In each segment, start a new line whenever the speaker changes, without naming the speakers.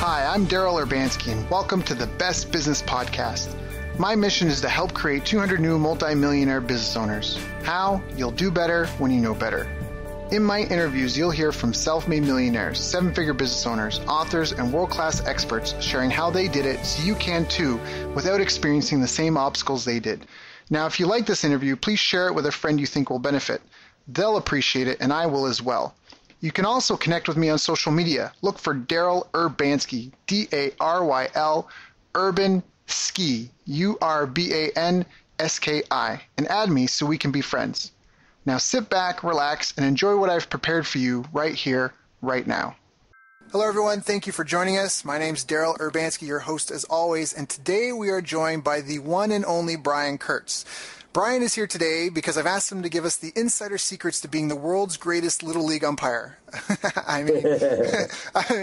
Hi, I'm Daryl Urbanski, and welcome to the Best Business Podcast. My mission is to help create 200 new multimillionaire business owners. How? You'll do better when you know better. In my interviews, you'll hear from self-made millionaires, seven-figure business owners, authors, and world-class experts sharing how they did it so you can too without experiencing the same obstacles they did. Now, if you like this interview, please share it with a friend you think will benefit. They'll appreciate it, and I will as well. You can also connect with me on social media. Look for Daryl Urbanski, D-A-R-Y-L, Urban Ski, U-R-B-A-N-S-K-I, and add me so we can be friends. Now sit back, relax, and enjoy what I've prepared for you right here, right now. Hello everyone, thank you for joining us. My name's Daryl Urbanski, your host as always, and today we are joined by the one and only Brian Kurtz. Brian is here today because I've asked him to give us the insider secrets to being the world's greatest Little League umpire. I mean,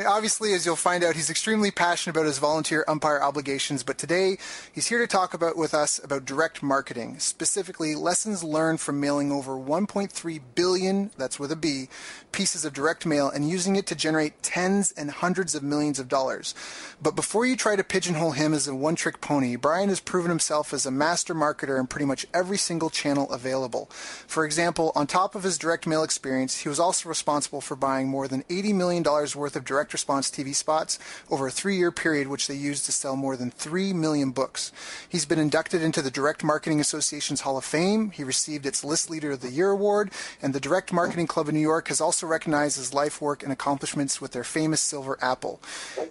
obviously, as you'll find out, he's extremely passionate about his volunteer umpire obligations, but today he's here to talk with us about direct marketing, specifically lessons learned from mailing over 1.3 billion, that's with a B, pieces of direct mail and using it to generate tens and hundreds of millions of dollars. But before you try to pigeonhole him as a one-trick pony, Brian has proven himself as a master marketer in pretty much every single channel available. For example, on top of his direct mail experience, he was also responsible for buying more than $80 million worth of direct response TV spots over a 3-year period, which they used to sell more than 3 million books. He's been inducted into the Direct Marketing Association's Hall of Fame. He received its List Leader of the Year award, and the Direct Marketing Club of New York has also recognized his life work and accomplishments with their famous Silver Apple.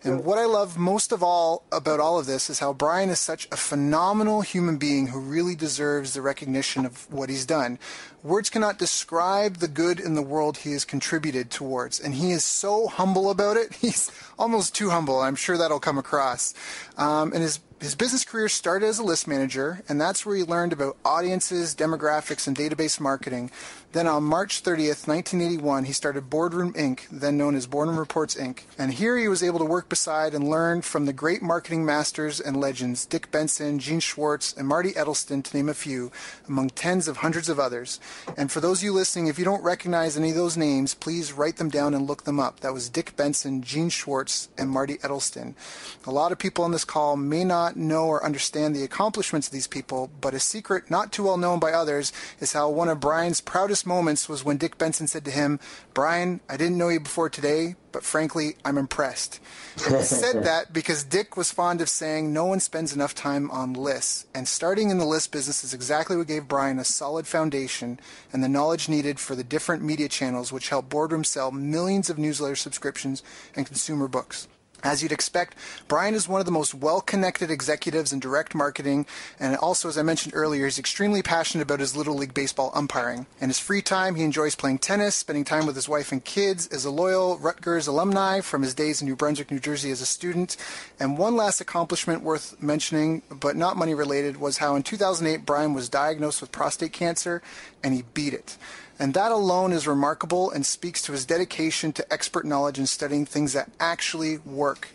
And what I love most of all about all of this is how Brian is such a phenomenal human being who really deserves the recognition of what he's done. Words cannot describe the good in the world he has contributed towards, and he is so humble about it. He's almost too humble. I'm sure that'll come across. And his business career started as a list manager, and that's where he learned about audiences, demographics, and database marketing. Then on March 30th, 1981, he started Boardroom Inc., then known as Boardroom Reports Inc. And here he was able to work beside and learn from the great marketing masters and legends, Dick Benson, Gene Schwartz, and Marty Edelstein, to name a few, among tens of hundreds of others. And for those of you listening, if you don't recognize any of those names, please write them down and look them up. That was Dick Benson, Gene Schwartz, and Marty Edelstein. A lot of people on this call may not know or understand the accomplishments of these people, but a secret not too well known by others is how one of Brian's proudest moments was when Dick Benson said to him, "Brian, I didn't know you before today, but frankly, I'm impressed." And he said that because Dick was fond of saying no one spends enough time on lists, and starting in the list business is exactly what gave Brian a solid foundation and the knowledge needed for the different media channels which help Boardroom sell millions of newsletter subscriptions and consumer books. As you'd expect, Brian is one of the most well-connected executives in direct marketing, and also, as I mentioned earlier, he's extremely passionate about his Little League baseball umpiring. In his free time, he enjoys playing tennis, spending time with his wife and kids, is a loyal Rutgers alumni from his days in New Brunswick, New Jersey as a student. And one last accomplishment worth mentioning, but not money-related, was how in 2008, Brian was diagnosed with prostate cancer, and he beat it. And that alone is remarkable and speaks to his dedication to expert knowledge and studying things that actually work.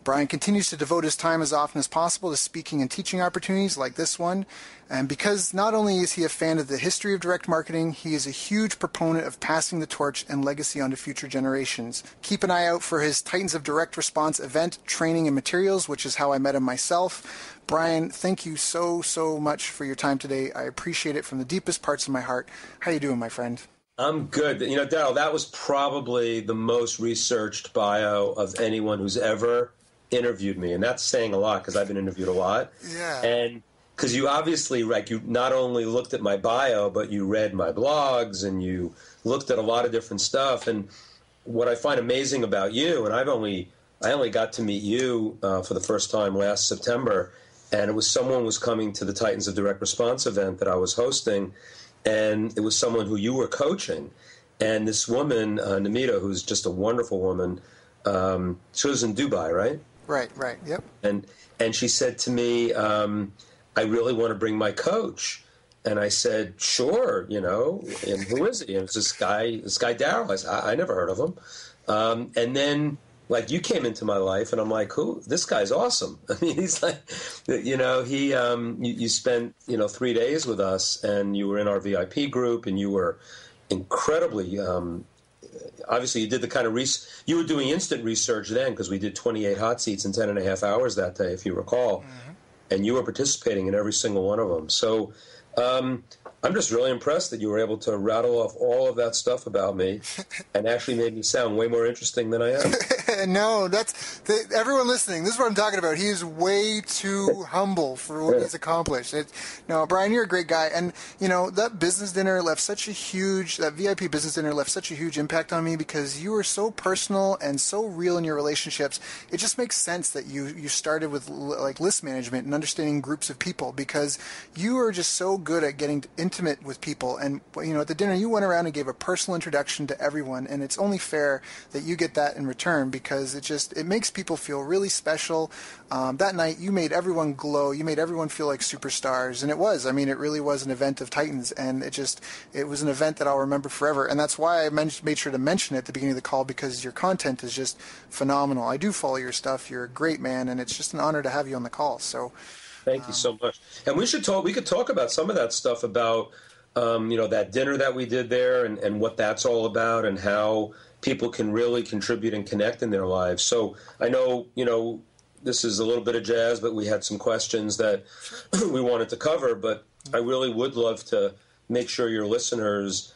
Brian continues to devote his time as often as possible to speaking and teaching opportunities like this one. And because not only is he a fan of the history of direct marketing, he is a huge proponent of passing the torch and legacy on to future generations. Keep an eye out for his Titans of Direct Response event, training, and materials, which is how I met him myself. Brian, thank you so much for your time today. I appreciate it from the deepest parts of my heart. How you doing, my friend?
I'm good. You know, Daryl, that was probably the most researched bio of anyone who's ever interviewed me, and that's saying a lot because I've been interviewed a lot.
Yeah.
And because you obviously, like, you not only looked at my bio, but you read my blogs and you looked at a lot of different stuff. And what I find amazing about you, and I only got to meet you for the first time last September, and it was someone was coming to the Titans of Direct Response event that I was hosting, and it was someone who you were coaching. And this woman, Namita, who's just a wonderful woman, she lives in Dubai, right?
Right, yep.
And she said to me, I really want to bring my coach. And I said, sure, you know, and who is it? You know, it's this guy Daryl. I said, I never heard of him. And then, like, you came into my life, and I'm like, who? This guy's awesome. I mean, he's like, you know, you spent, 3 days with us, and you were in our VIP group, and you were incredibly obviously you did the kind of you were doing instant research then, because we did 28 hot seats in 10 and a half hours that day, if you recall. Mm-hmm. And you were participating in every single one of them. So I'm just really impressed that you were able to rattle off all of that stuff about me and actually made me sound way more interesting than I am.
No, everyone listening, this is what I'm talking about. He is way too humble for what he's accomplished. No, Brian, you're a great guy. And, that business dinner left that VIP business dinner left such a huge impact on me because you were so personal and so real in your relationships. It just makes sense that you started with like list management and understanding groups of people because you are just so good at getting intimate with people. And, at the dinner, you went around and gave a personal introduction to everyone. And it's only fair that you get that in return because it makes people feel really special. That night, you made everyone glow. You made everyone feel like superstars. And it was. I mean, it really was an event of titans. And it was an event that I'll remember forever. And that's why I made sure to mention it at the beginning of the call because your content is just phenomenal. I do follow your stuff. You're a great man. And it's just an honor to have you on the call. So
thank you so much. And we could talk about some of that stuff about, that dinner that we did there and what that's all about and how people can really contribute and connect in their lives. So I know, this is a little bit of jazz, but we had some questions that we wanted to cover, but I really would love to make sure your listeners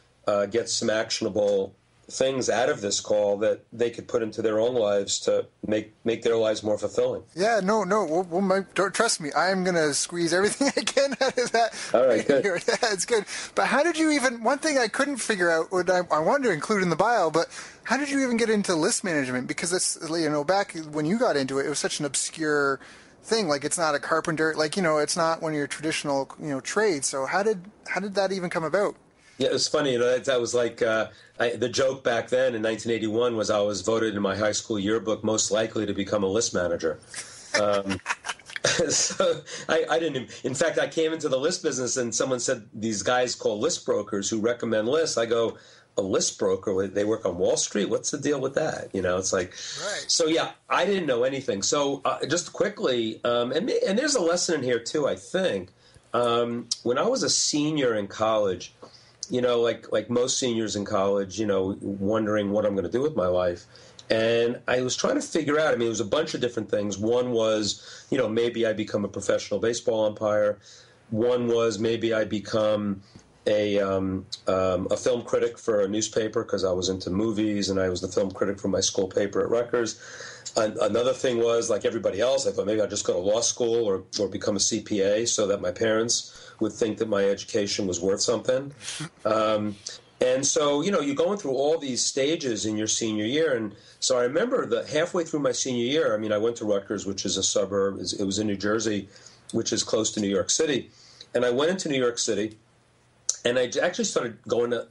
get some actionable things out of this call that they could put into their own lives to make their lives more fulfilling.
Yeah, no. Trust me, I'm going to squeeze everything I can out of that.
All right, good.
Yeah, it's good. But how did you one thing I couldn't figure out, what I wanted to include in the bio, but how did you even get into list management? Because it's, back when you got into it, it was such an obscure thing. Like, it's not a carpenter, it's not one of your traditional, trades. So how did that even come about?
Yeah, it was funny. That was like the joke back then in 1981 was I was voted in my high school yearbook most likely to become a list manager. So I didn't. In fact, I came into the list business and someone said these guys called list brokers who recommend lists. I go, a list broker? They work on Wall Street? What's the deal with that? It's like, right. So yeah, I didn't know anything. So just quickly, and there's a lesson in here too. I think when I was a senior in college. Like most seniors in college, wondering what I'm going to do with my life. And I was trying to figure out, it was a bunch of different things. One was, maybe I become a professional baseball umpire. One was maybe I become a film critic for a newspaper because I was into movies and I was the film critic for my school paper at Rutgers. Another thing was, like everybody else, I thought maybe I'd just go to law school or become a CPA so that my parents would think that my education was worth something. And so, you're going through all these stages in your senior year. And so I remember that halfway through my senior year, I went to Rutgers, which is a suburb. It was in New Jersey, which is close to New York City. And I went into New York City, and I actually started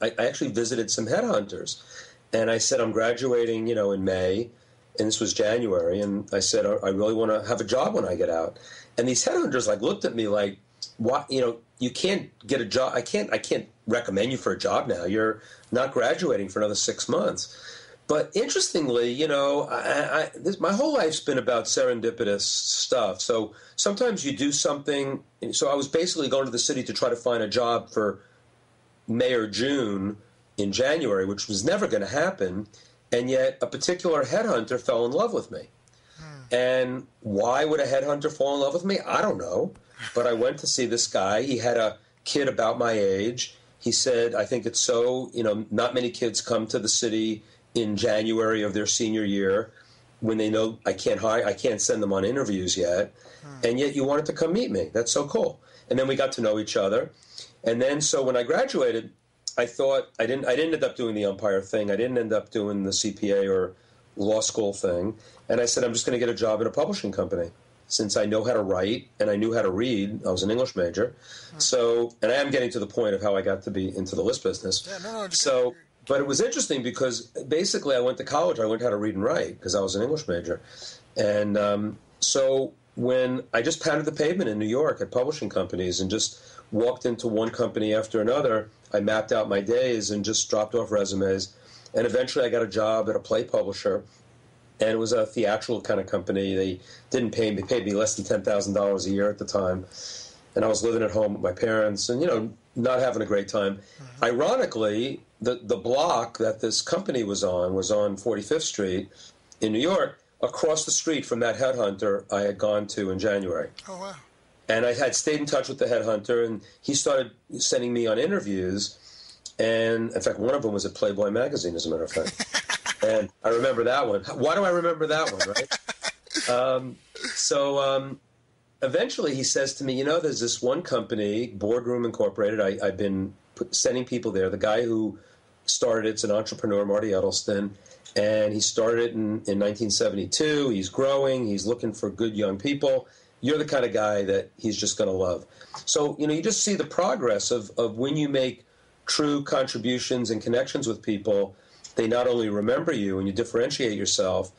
I actually visited some headhunters. And I said, I'm graduating, in May. And this was January. And I said, I really want to have a job when I get out. And these headhunters looked at me like, what, you can't get a job. I can't recommend you for a job now. You're not graduating for another 6 months. But interestingly, my whole life's been about serendipitous stuff. So sometimes you do something. So I was basically going to the city to try to find a job for May or June in January, which was never going to happen. And yet a particular headhunter fell in love with me. And why would a headhunter fall in love with me? I don't know. But I went to see this guy. He had a kid about my age. He said, I think it's so, not many kids come to the city in January of their senior year when they know I can't send them on interviews yet. And yet you wanted to come meet me. That's so cool. And then we got to know each other. And then so when I graduated, I thought I didn't end up doing the umpire thing. I didn't end up doing the CPA or law school thing. And I said, I'm just going to get a job in a publishing company since I know how to write and I knew how to read. I was an English major. So, and I am getting to the point of how I got to be into the list business. So, but it was interesting because basically I went to college. I learned how to read and write because I was an English major. And so when I just pounded the pavement in New York at publishing companies and just walked into one company after another, I mapped out my days and just dropped off resumes. And eventually I got a job at a play publisher. And it was a theatrical kind of company. They didn't pay me. They paid me less than $10,000 a year at the time. And I was living at home with my parents and, not having a great time. Ironically, the block that this company was on 45th Street in New York. Across the street from that headhunter I had gone to in January.
Oh, wow.
And I had stayed in touch with the headhunter, and he started sending me on interviews. And, in fact, one of them was at Playboy magazine, as a matter of fact. And I remember that one. Why do I remember that one, right? Eventually he says to me, there's this one company, Boardroom Incorporated. I've been sending people there. The guy who started it's an entrepreneur, Marty Edelston. And he started it in 1972. He's growing. He's looking for good young people. You're the kind of guy that he's just going to love. So, you just see the progress of when you make true contributions and connections with people, they not only remember you and you differentiate yourself.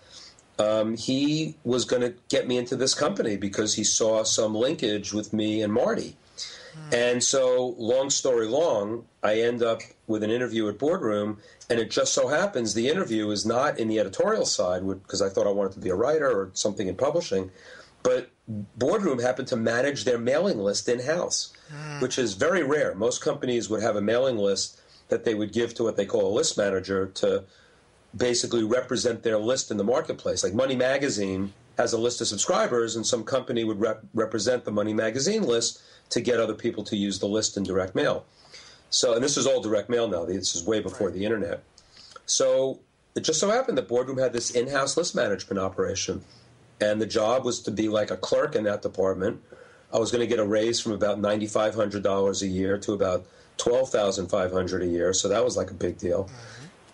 He was going to get me into this company because he saw some linkage with me and Marty. And so, long story long, I end up with an interview at Boardroom, and it just so happens the interview is not in the editorial side, because I thought I wanted to be a writer or something in publishing, but Boardroom happened to manage their mailing list in-house, which is very rare. Most companies would have a mailing list that they would give to what they call a list manager to basically represent their list in the marketplace. Like Money Magazine has a list of subscribers, and some company would represent the Money Magazine list to get other people to use the list in direct mail. So, and this is all direct mail now. This is way before the internet. So it just so happened that Boardroom had this in-house list management operation, and the job was to be like a clerk in that department. I was going to get a raise from about $9,500 a year to about $12,500 a year, so that was like a big deal.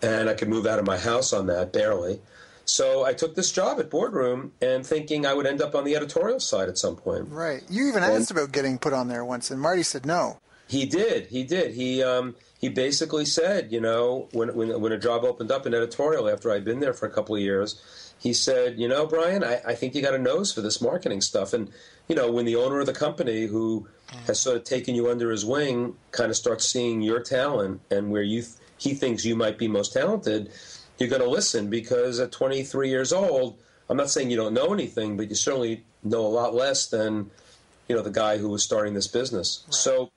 And I could move out of my house on that, barely. So I took this job at Boardroom and thinking I would end up on the editorial side at some point.
Right. You even asked about getting put on there once, and Marty said no.
He did. He basically said, when a job opened up in editorial after I'd been there for a couple of years, he said, Brian, I think you got a nose for this marketing stuff. And, when the owner of the company who has sort of taken you under his wing kind of starts seeing your talent and where he thinks you might be most talented, you're going to listen, because at 23 years old, I'm not saying you don't know anything, but you certainly know a lot less than, the guy who was starting this business. Right. So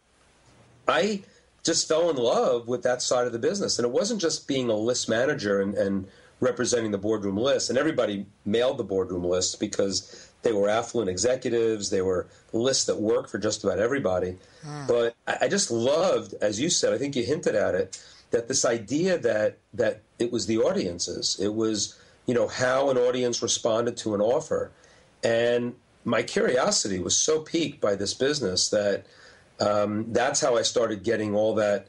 I just fell in love with that side of the business. And it wasn't just being a list manager and representing the Boardroom list. And everybody mailed the Boardroom list because they were affluent executives. They were lists that worked for just about everybody. But I just loved, as you said, I think you hinted at it, that this idea that it was the audiences. It was, how an audience responded to an offer. And my curiosity was so piqued by this business that that's how I started getting all that,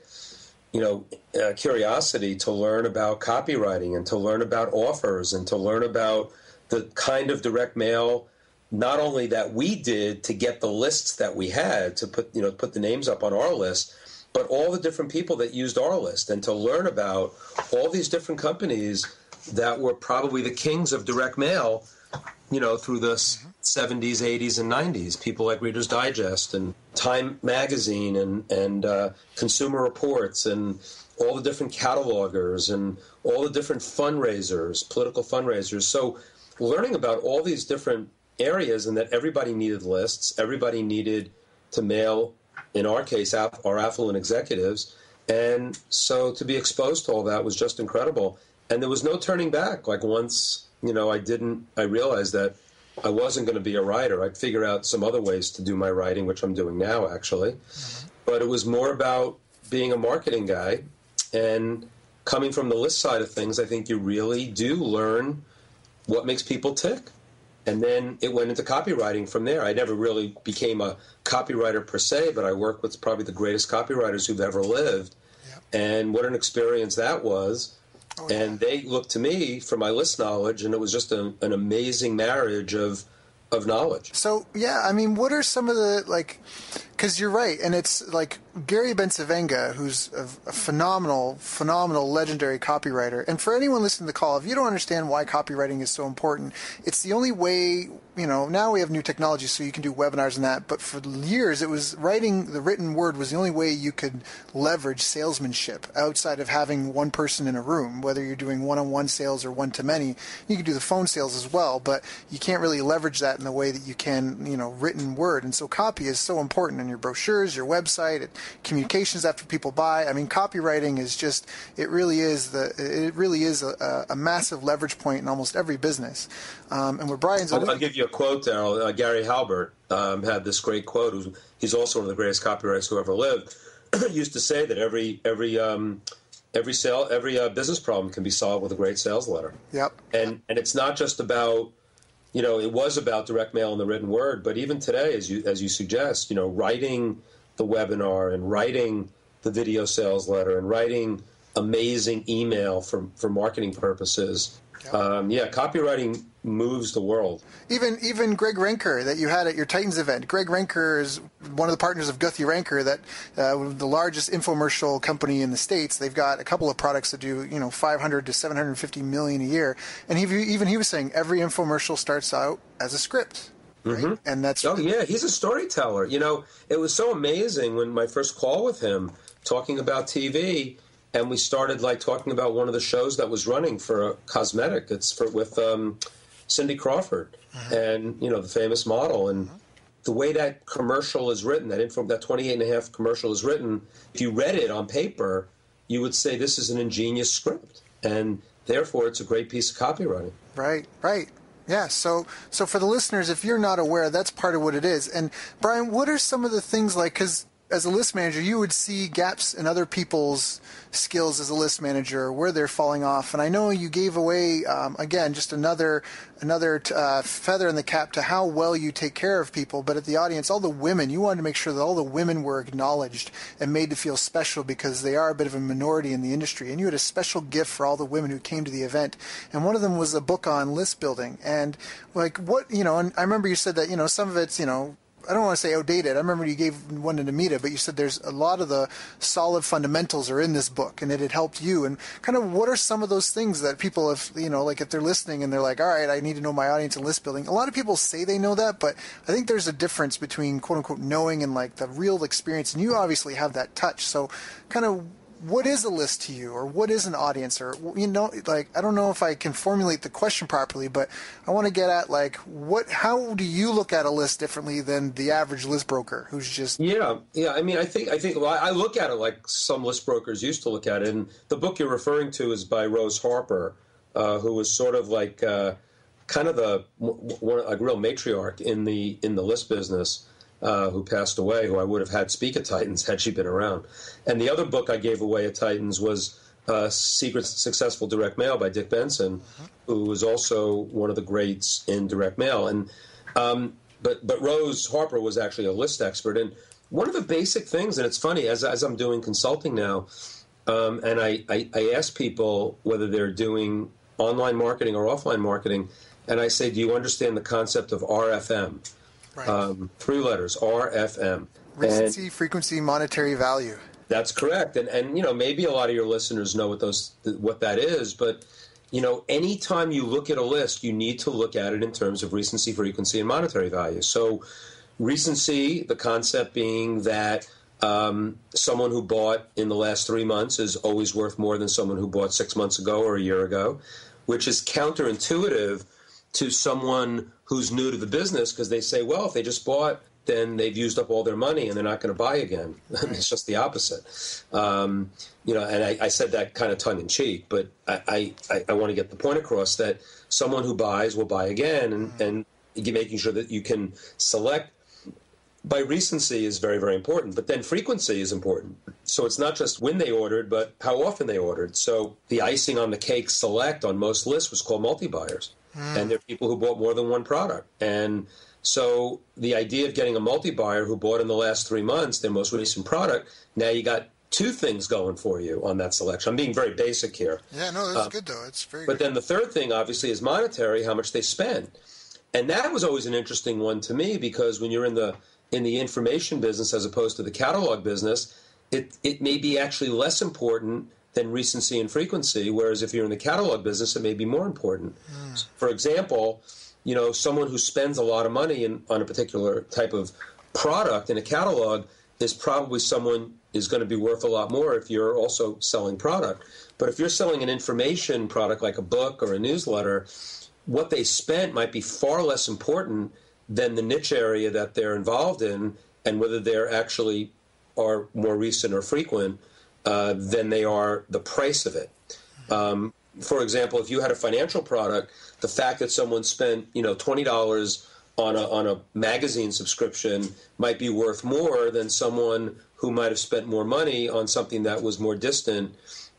curiosity to learn about copywriting and to learn about offers and to learn about the kind of direct mail, not only that we did to get the lists that we had to put the names up on our list, but all the different people that used our list, and to learn about all these different companies that were probably the kings of direct mail, through the 70s, 80s, and 90s. People like Reader's Digest and Time Magazine and Consumer Reports and all the different catalogers and all the different fundraisers, political fundraisers. So learning about all these different areas, and that everybody needed lists, everybody needed to mail, in our case, our affluent executives. And so to be exposed to all that was just incredible. And there was no turning back. Like once, I realized that I wasn't going to be a writer. I'd figure out some other ways to do my writing, which I'm doing now, actually. But it was more about being a marketing guy. And coming from the list side of things, I think you really do learn what makes people tick. And then it went into copywriting from there. I never really became a copywriter per se, but I worked with probably the greatest copywriters who've ever lived. Yep. And what an experience that was. Oh, yeah. And they looked to me for my list knowledge, and it was just an amazing marriage of knowledge.
So, what are some of the, because you're right, and it's like Gary Bencivenga, who's a phenomenal, legendary copywriter. And for anyone listening to the call, if you don't understand why copywriting is so important, it's the only way, now we have new technology, so you can do webinars and that, but for years it was writing the written word was the only way you could leverage salesmanship outside of having one person in a room, whether you're doing one-on-one sales or one-to-many. You can do the phone sales as well, but you can't really leverage that in the way that you can, written word. And so copy is so important, and your brochures, your website, communications after people buy. I mean, copywriting is just, it really is a massive leverage point in almost every business. And what Brian's...
I'll give you a quote, Daryl. Gary Halbert had this great quote. He's also one of the greatest copywriters who ever lived. Used to say that every business problem can be solved with a great sales letter.
Yep.
And it's not just about, it was about direct mail and the written word, but even today, as you suggest, writing the webinar and writing the video sales letter and writing amazing email for marketing purposes. Copywriting moves the world.
Even Greg Renker that you had at your Titans event. Greg Renker is one of the partners of Guthrie Renker, that the largest infomercial company in the States. They've got a couple of products that do 500 to 750 million a year. And he was saying every infomercial starts out as a script. Right?
Mm-hmm.
And that's
he's a storyteller. It was so amazing when my first call with him talking about TV. And we started talking about one of the shows that was running for a cosmetic. It's with Cindy Crawford, and the famous model. And the way that commercial is written, that 28.5 commercial is written, if you read it on paper, you would say this is an ingenious script, and therefore it's a great piece of copywriting.
Right. Yeah, so for the listeners, if you're not aware, that's part of what it is. And Brian, what are some of the things because as a list manager, you would see gaps in other people's skills as a list manager, where they're falling off. And I know you gave away, again, just another feather in the cap to how well you take care of people. But at the audience, all the women, you wanted to make sure that all the women were acknowledged and made to feel special because they are a bit of a minority in the industry. And you had a special gift for all the women who came to the event. And one of them was a book on list building. And and I remember you said that, some of it's, I don't want to say outdated. I remember you gave one to Namita, but you said there's a lot of the solid fundamentals are in this book, and it had helped you. And kind of what are some of those things that people, if they're listening and they're like, all right, I need to know my audience and list building. A lot of people say they know that, but I think there's a difference between quote unquote knowing and the real experience. And you obviously have that touch. So kind of, what is a list to you, or what is an audience, or I don't know if I can formulate the question properly, but I want to get at how do you look at a list differently than the average list broker who's just
I mean, I think I look at it like some list brokers used to look at it, and the book you're referring to is by Rose Harper, who was sort of kind of a real matriarch in the list business. Who passed away, who I would have had speak at Titans had she been around. And the other book I gave away at Titans was Secret Successful Direct Mail by Dick Benson, who was also one of the greats in direct mail. And but Rose Harper was actually a list expert. And one of the basic things, and it's funny, as I'm doing consulting now, and I ask people whether they're doing online marketing or offline marketing, and I say, do you understand the concept of RFM? Right. 3 letters, RFM.
Recency, frequency, monetary value.
That's correct. And maybe a lot of your listeners know what that is, but, anytime you look at a list, you need to look at it in terms of recency, frequency, and monetary value. So recency, the concept being that someone who bought in the last 3 months is always worth more than someone who bought 6 months ago or a year ago, which is counterintuitive to someone who's new to the business, because they say, well, if they just bought, then they've used up all their money and they're not going to buy again. It's just the opposite. And I said that kind of tongue-in-cheek, but I want to get the point across that someone who buys will buy again, and making sure that you can select by recency is very, very important, but then frequency is important. So it's not just when they ordered, but how often they ordered. So the icing on the cake select on most lists was called multi-buyers. And there are people who bought more than one product. And so the idea of getting a multi-buyer who bought in the last 3 months their most recent product, now you got 2 things going for you on that selection. I'm being very basic here.
Yeah, no, that's good, though. It's very
But
good.
then the third thing, obviously, is monetary, how much they spend. And that was always an interesting one to me, because when you're in the information business as opposed to the catalog business, it may be actually less important than recency and frequency, whereas if you're in the catalog business, it may be more important. For example, someone who spends a lot of money on a particular type of product in a catalog is probably someone is going to be worth a lot more if you're also selling product. But if you're selling an information product like a book or a newsletter, what they spent might be far less important than the niche area that they're involved in and whether they're actually are more recent or frequent than they are the price of it. For example, if you had a financial product, the fact that someone spent $20 on a magazine subscription might be worth more than someone who might have spent more money on something that was more distant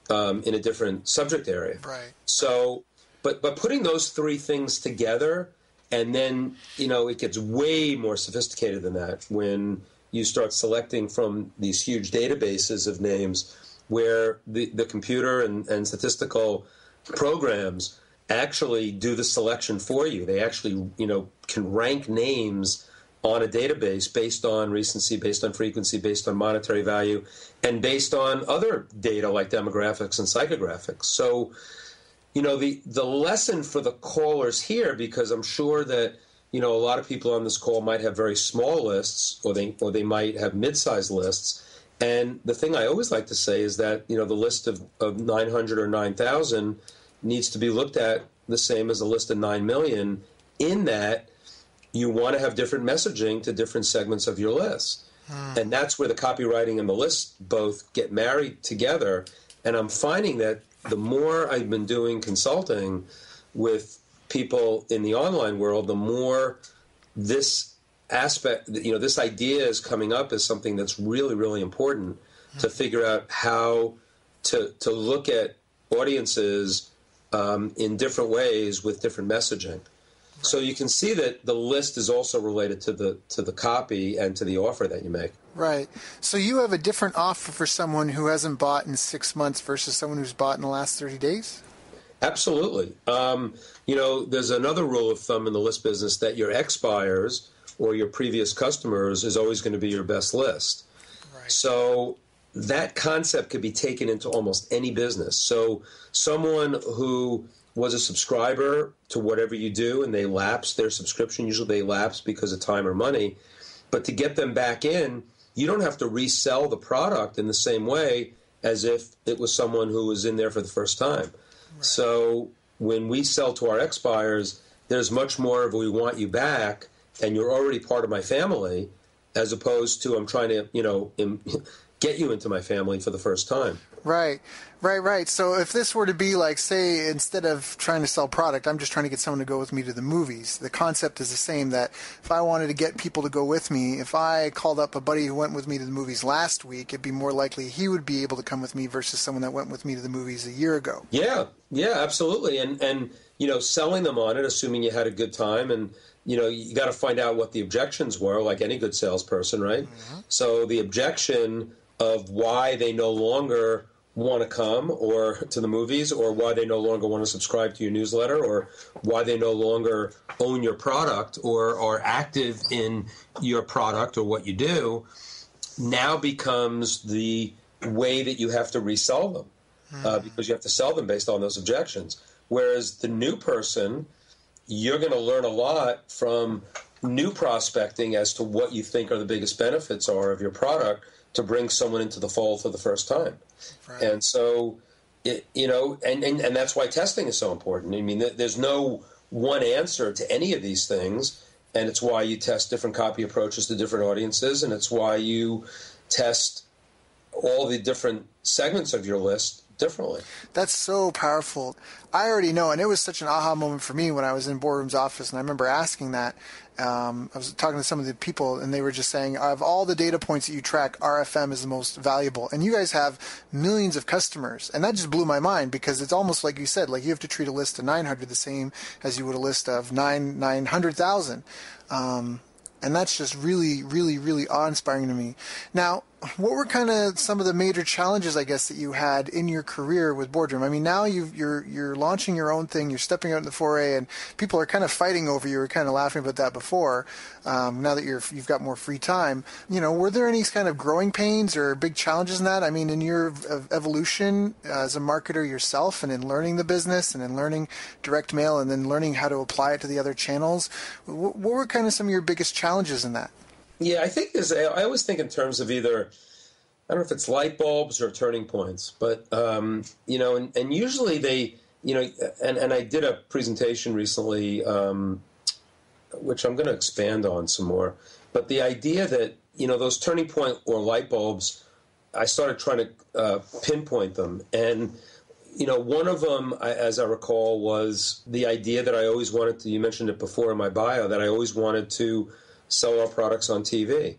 in a different subject area.
Right.
So, but putting those three things together, and then it gets way more sophisticated than that when you start selecting from these huge databases of names, where the computer and statistical programs actually do the selection for you. They actually, can rank names on a database based on recency, based on frequency, based on monetary value, and based on other data like demographics and psychographics. So, the lesson for the callers here, because I'm sure that, a lot of people on this call might have very small lists, or they might have mid-sized lists. And the thing I always like to say is that, the list of 900 or 9,000 needs to be looked at the same as a list of 9 million, in that you want to have different messaging to different segments of your list. And that's where the copywriting and the list both get married together. And I'm finding that the more I've been doing consulting with people in the online world, the more this aspect, this idea is coming up as something that's really, really important to figure out how to look at audiences in different ways with different messaging. Right. So you can see that the list is also related to the copy and to the offer that you make.
Right. So you have a different offer for someone who hasn't bought in 6 months versus someone who's bought in the last 30 days?
Absolutely. There's another rule of thumb in the list business that your ex-buyers or your previous customers is always going to be your best list. Right. So that concept could be taken into almost any business. So someone who was a subscriber to whatever you do and they lapse their subscription, usually they lapse because of time or money, but to get them back in, you don't have to resell the product in the same way as if it was someone who was in there for the first time. Right. So when we sell to our ex-buyers, there's much more of we want you back and you're already part of my family, as opposed to I'm trying to, get you into my family for the first time.
Right. So if this were to be like, say, instead of trying to sell product, I'm just trying to get someone to go with me to the movies. The concept is the same, that if I wanted to get people to go with me, if I called up a buddy who went with me to the movies last week, it'd be more likely he would be able to come with me versus someone that went with me to the movies a year ago.
Yeah, absolutely. And selling them on it, assuming you had a good time, and you got to find out what the objections were, like any good salesperson, right? Mm-hmm. So the objection of why they no longer want to come or to the movies, or why they no longer want to subscribe to your newsletter, or why they no longer own your product or are active in your product or what you do, now becomes the way that you have to resell them, because you have to sell them based on those objections. Whereas the new person, you're going to learn a lot from new prospecting as to what you think are the biggest benefits are of your product to bring someone into the fold for the first time. Right. And so, and that's why testing is so important. I mean, there's no one answer to any of these things, and it's why you test different copy approaches to different audiences, and it's why you test all the different segments of your list differently.
That's so powerful. I already know, and it was such an aha moment for me when I was in Boardroom's office, and I remember asking that. I was talking to some of the people, and they were just saying, of all the data points that you track, RFM is the most valuable. And you guys have millions of customers, and that just blew my mind, because it's almost like you said, like you have to treat a list of 900 the same as you would a list of 900,000. And that's just really, really, really awe-inspiring to me. Now, what were kind of some of the major challenges, I guess, that you had in your career with Boardroom? I mean, now you're launching your own thing, you're stepping out in the foray, and people are kind of fighting over you. We were kind of laughing about that before. Now that you've got more free time, were there any kind of growing pains or big challenges in that? I mean, in your evolution as a marketer yourself, and in learning the business, and in learning direct mail, and then learning how to apply it to the other channels, what were kind of some of your biggest challenges in that?
Yeah, I think I always think in terms of either, I don't know if it's light bulbs or turning points, but, and usually they, and I did a presentation recently, which I'm going to expand on some more, but the idea that those turning point or light bulbs, I started trying to pinpoint them. And, one of them, as I recall, was the idea that I always wanted to, you mentioned it before in my bio, that I always wanted to sell our products on TV.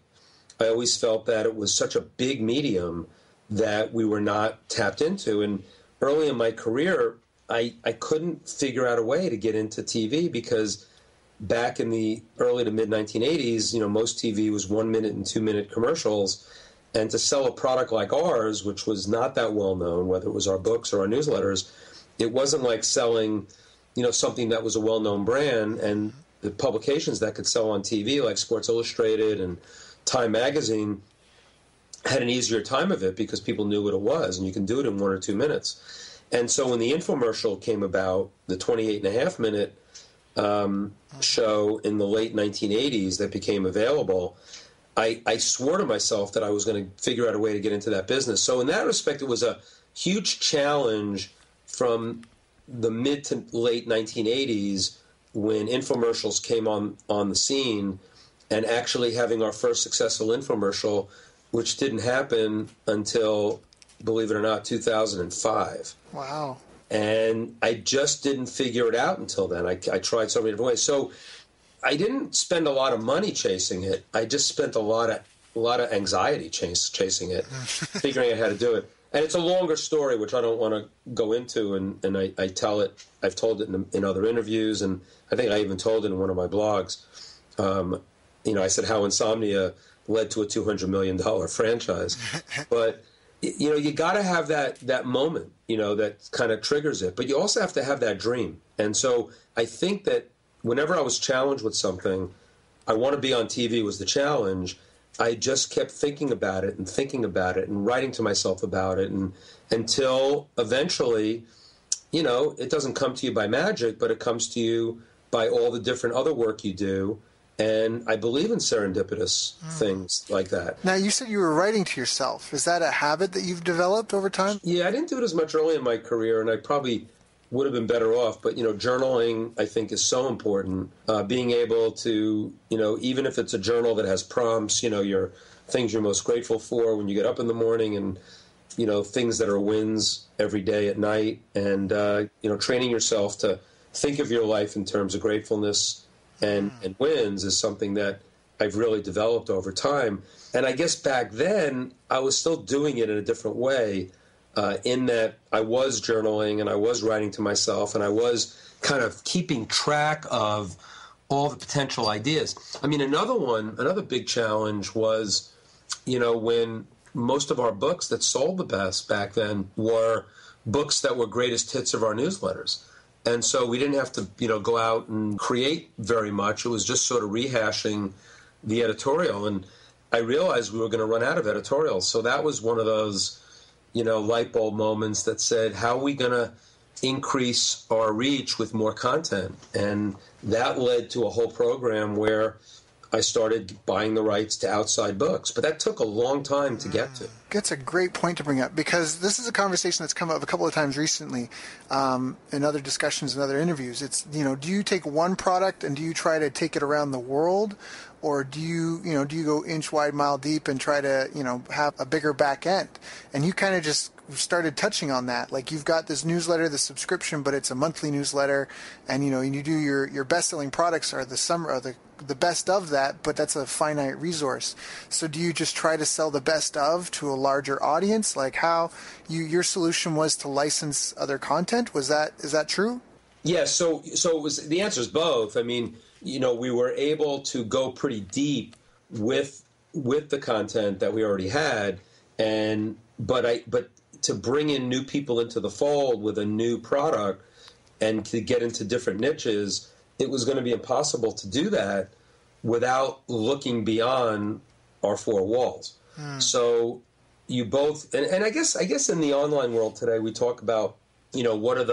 I always felt that it was such a big medium that we were not tapped into. And early in my career, I couldn't figure out a way to get into TV because back in the early to mid-1980s, most TV was 1 minute and 2 minute commercials. And to sell a product like ours, which was not that well known, whether it was our books or our newsletters, it wasn't like selling, something that was a well-known brand. And the publications that could sell on TV, like Sports Illustrated and Time Magazine, had an easier time of it because people knew what it was, and you can do it in 1 or 2 minutes. And so when the infomercial came about, the 28.5-minute show in the late 1980s that became available, I swore to myself that I was going to figure out a way to get into that business. So in that respect, it was a huge challenge from the mid to late 1980s when infomercials came on the scene, and actually having our first successful infomercial, which didn't happen until, believe it or not, 2005.
Wow.
And I just didn't figure it out until then. I tried so many different ways. So I didn't spend a lot of money chasing it. I just spent a lot of anxiety chasing it, figuring out how to do it. And it's a longer story, which I don't want to go into, and I tell it. I've told it in other interviews, and I think I even told it in one of my blogs. I said how Insomnia led to a $200 million franchise. But, you got to have that moment, that kind of triggers it. But you also have to have that dream. And so I think that whenever I was challenged with something, I want to be on TV was the challenge. I just kept thinking about it and writing to myself about it, and until eventually, it doesn't come to you by magic, but it comes to you by all the different other work you do. And I believe in serendipitous things like that.
Now, you said you were writing to yourself. Is that a habit that you've developed over time?
Yeah, I didn't do it as much early in my career, and I probably would have been better off. But, journaling, I think, is so important. Being able to, even if it's a journal that has prompts, your things you're most grateful for when you get up in the morning, and, things that are wins every day at night, and, training yourself to think of your life in terms of gratefulness and wins is something that I've really developed over time. And I guess back then, I was still doing it in a different way, in that I was journaling and I was writing to myself and I was kind of keeping track of all the potential ideas. I mean, another big challenge was, when most of our books that sold the best back then were books that were greatest hits of our newsletters. And so we didn't have to, go out and create very much. It was just sort of rehashing the editorial. And I realized we were going to run out of editorials. So that was one of those, light bulb moments that said, how are we going to increase our reach with more content? And that led to a whole program where I started buying the rights to outside books. But that took a long time to get to.
That's a great point to bring up, because this is a conversation that's come up a couple of times recently in other discussions and other interviews. It's, do you take one product and do you try to take it around the world? Or do you go inch wide, mile deep and try to, have a bigger back end? And you kind of just started touching on that. Like, you've got this newsletter, the subscription, but it's a monthly newsletter, and, you do your best-selling products are the best of that, but that's a finite resource. So do you just try to sell the best of to a larger audience? Like how your solution was to license other content? Is that true?
Yeah, so it was, the answer is both. I mean, we were able to go pretty deep with the content that we already had, but to bring in new people into the fold with a new product and to get into different niches, it was going to be impossible to do that without looking beyond our four walls. So you both, and I guess in the online world today, we talk about, what are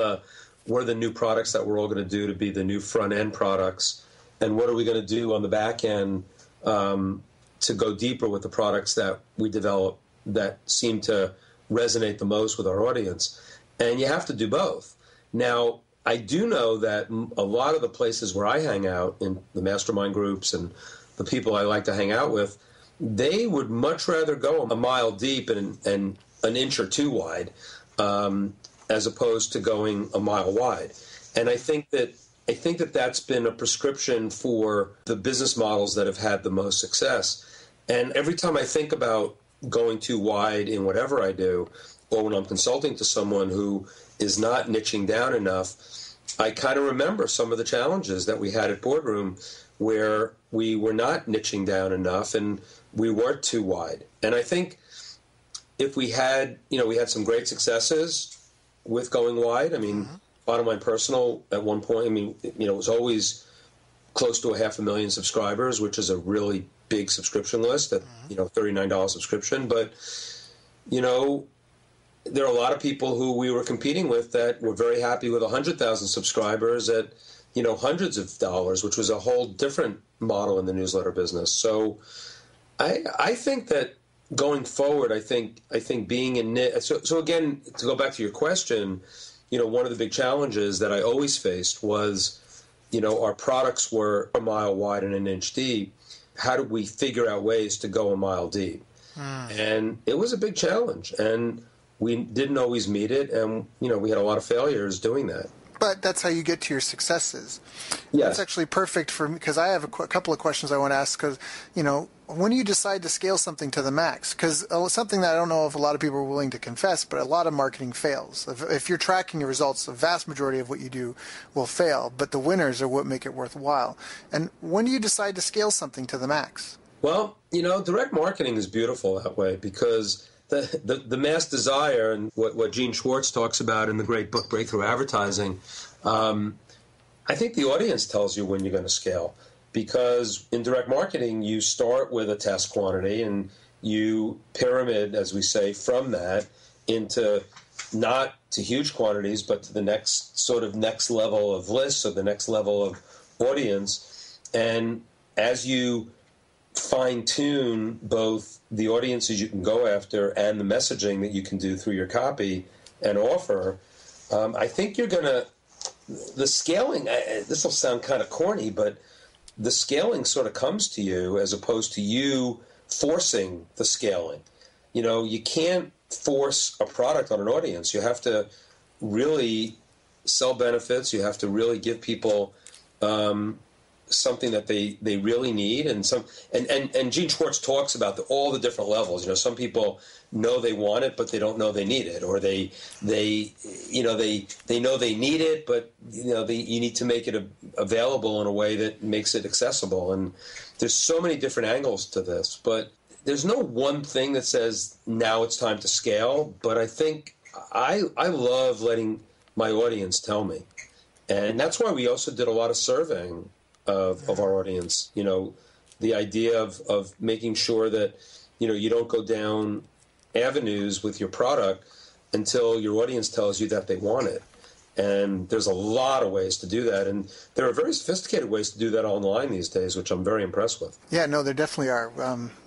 the new products that we're all going to do to be the new front end products, and what are we going to do on the back end to go deeper with the products that we develop that seem to resonate the most with our audience. And you have to do both. Now, I do know that a lot of the places where I hang out, in the mastermind groups and the people I like to hang out with, they would much rather go a mile deep and an inch or two wide, as opposed to going a mile wide. And I think that that's been a prescription for the business models that have had the most success. And every time I think about going too wide in whatever I do, or when I'm consulting to someone who is not niching down enough, I kind of remember some of the challenges that we had at Boardroom where we were not niching down enough and we weren't too wide. And I think if we had some great successes with going wide. I mean, bottom line personal, at one point, it was always close to 500,000 subscribers, which is a really big subscription list at, $39 subscription. But, there are a lot of people who we were competing with that were very happy with 100,000 subscribers at, hundreds of dollars, which was a whole different model in the newsletter business. So I think that going forward, I think being in niche. So again, to go back to your question, one of the big challenges that I always faced was, our products were a mile wide and an inch deep. How did we figure out ways to go a mile deep? And it was a big challenge, and we didn't always meet it, and we had a lot of failures doing that.
But that's how you get to your successes.
Yes.
That's actually perfect for me, because I have a couple of questions I want to ask. Because, when do you decide to scale something to the max? Because something that I don't know if a lot of people are willing to confess, but a lot of marketing fails. If you're tracking your results, the vast majority of what you do will fail, but the winners are what make it worthwhile. And when do you decide to scale something to the max?
Well, direct marketing is beautiful that way, because the mass desire, and what Gene Schwartz talks about in the great book Breakthrough Advertising, I think the audience tells you when you're going to scale. Because in direct marketing, you start with a test quantity and you pyramid, as we say, from that into not to huge quantities, but to the next level of lists or the next level of audience. And as you fine-tune both the audiences you can go after and the messaging that you can do through your copy and offer, I think you're going to... The scaling, this will sound kind of corny, but the scaling sort of comes to you as opposed to you forcing the scaling. You can't force a product on an audience. You have to really sell benefits. You have to really give people something that they really need, and Gene Schwartz talks about all the different levels. Some people know they want it, but they don't know they need it, or they know they need it, but you need to make it available in a way that makes it accessible. And there's so many different angles to this, but there's no one thing that says now it's time to scale. But I think I love letting my audience tell me, and that's why we also did a lot of surveying of our audience. The idea of making sure that you don't go down avenues with your product until your audience tells you that they want it. And there's a lot of ways to do that, and there are very sophisticated ways to do that online these days, which I'm very impressed with.
Yeah, no, there definitely are.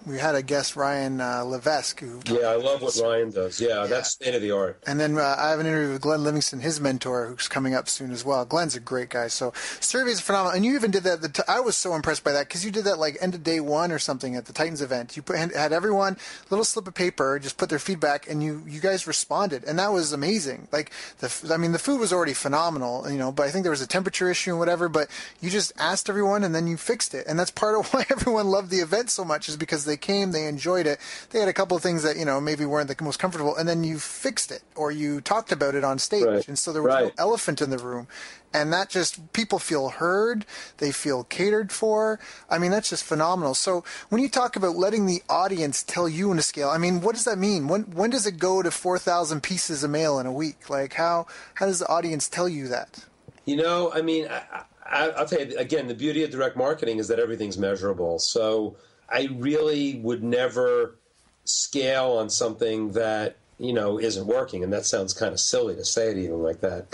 We had a guest, Ryan Levesque.
I love what Ryan does. Yeah, that's state of the art.
And then I have an interview with Glenn Livingston, his mentor, who's coming up soon as well. Glenn's a great guy. So surveys are phenomenal. And you even did that. I was so impressed by that, because you did that like end of day one or something at the Titans event. You had everyone, little slip of paper, just put their feedback, and you guys responded. And that was amazing. Like, the food was already phenomenal, but I think there was a temperature issue and whatever, but you just asked everyone and then you fixed it. And that's part of why everyone loved the event so much, is because they came, they enjoyed it. They had a couple of things that, maybe weren't the most comfortable, and then you fixed it, or you talked about it on stage. Right. And so there was no elephant in the room. And that just, people feel heard, they feel catered for. That's just phenomenal. So when you talk about letting the audience tell you when to scale, what does that mean? When does it go to 4,000 pieces of mail in a week? Like, how does the audience tell you that?
I'll tell you, again, the beauty of direct marketing is that everything's measurable. So I really would never scale on something that, isn't working. And that sounds kind of silly to say it even like that.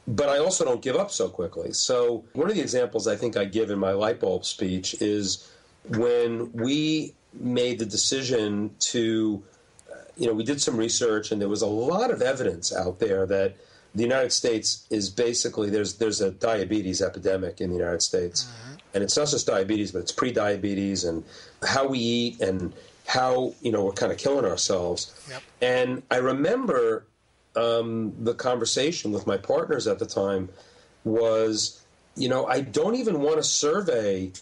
But I also don't give up so quickly. So one of the examples I think I give in my light bulb speech is when we made the decision to, we did some research, and there was a lot of evidence out there that the United States is basically, there's a diabetes epidemic in the United States. And it's not just diabetes, but it's pre-diabetes and how we eat and how, we're kind of killing ourselves.
Yep.
And I remember the conversation with my partners at the time was, I don't even want to survey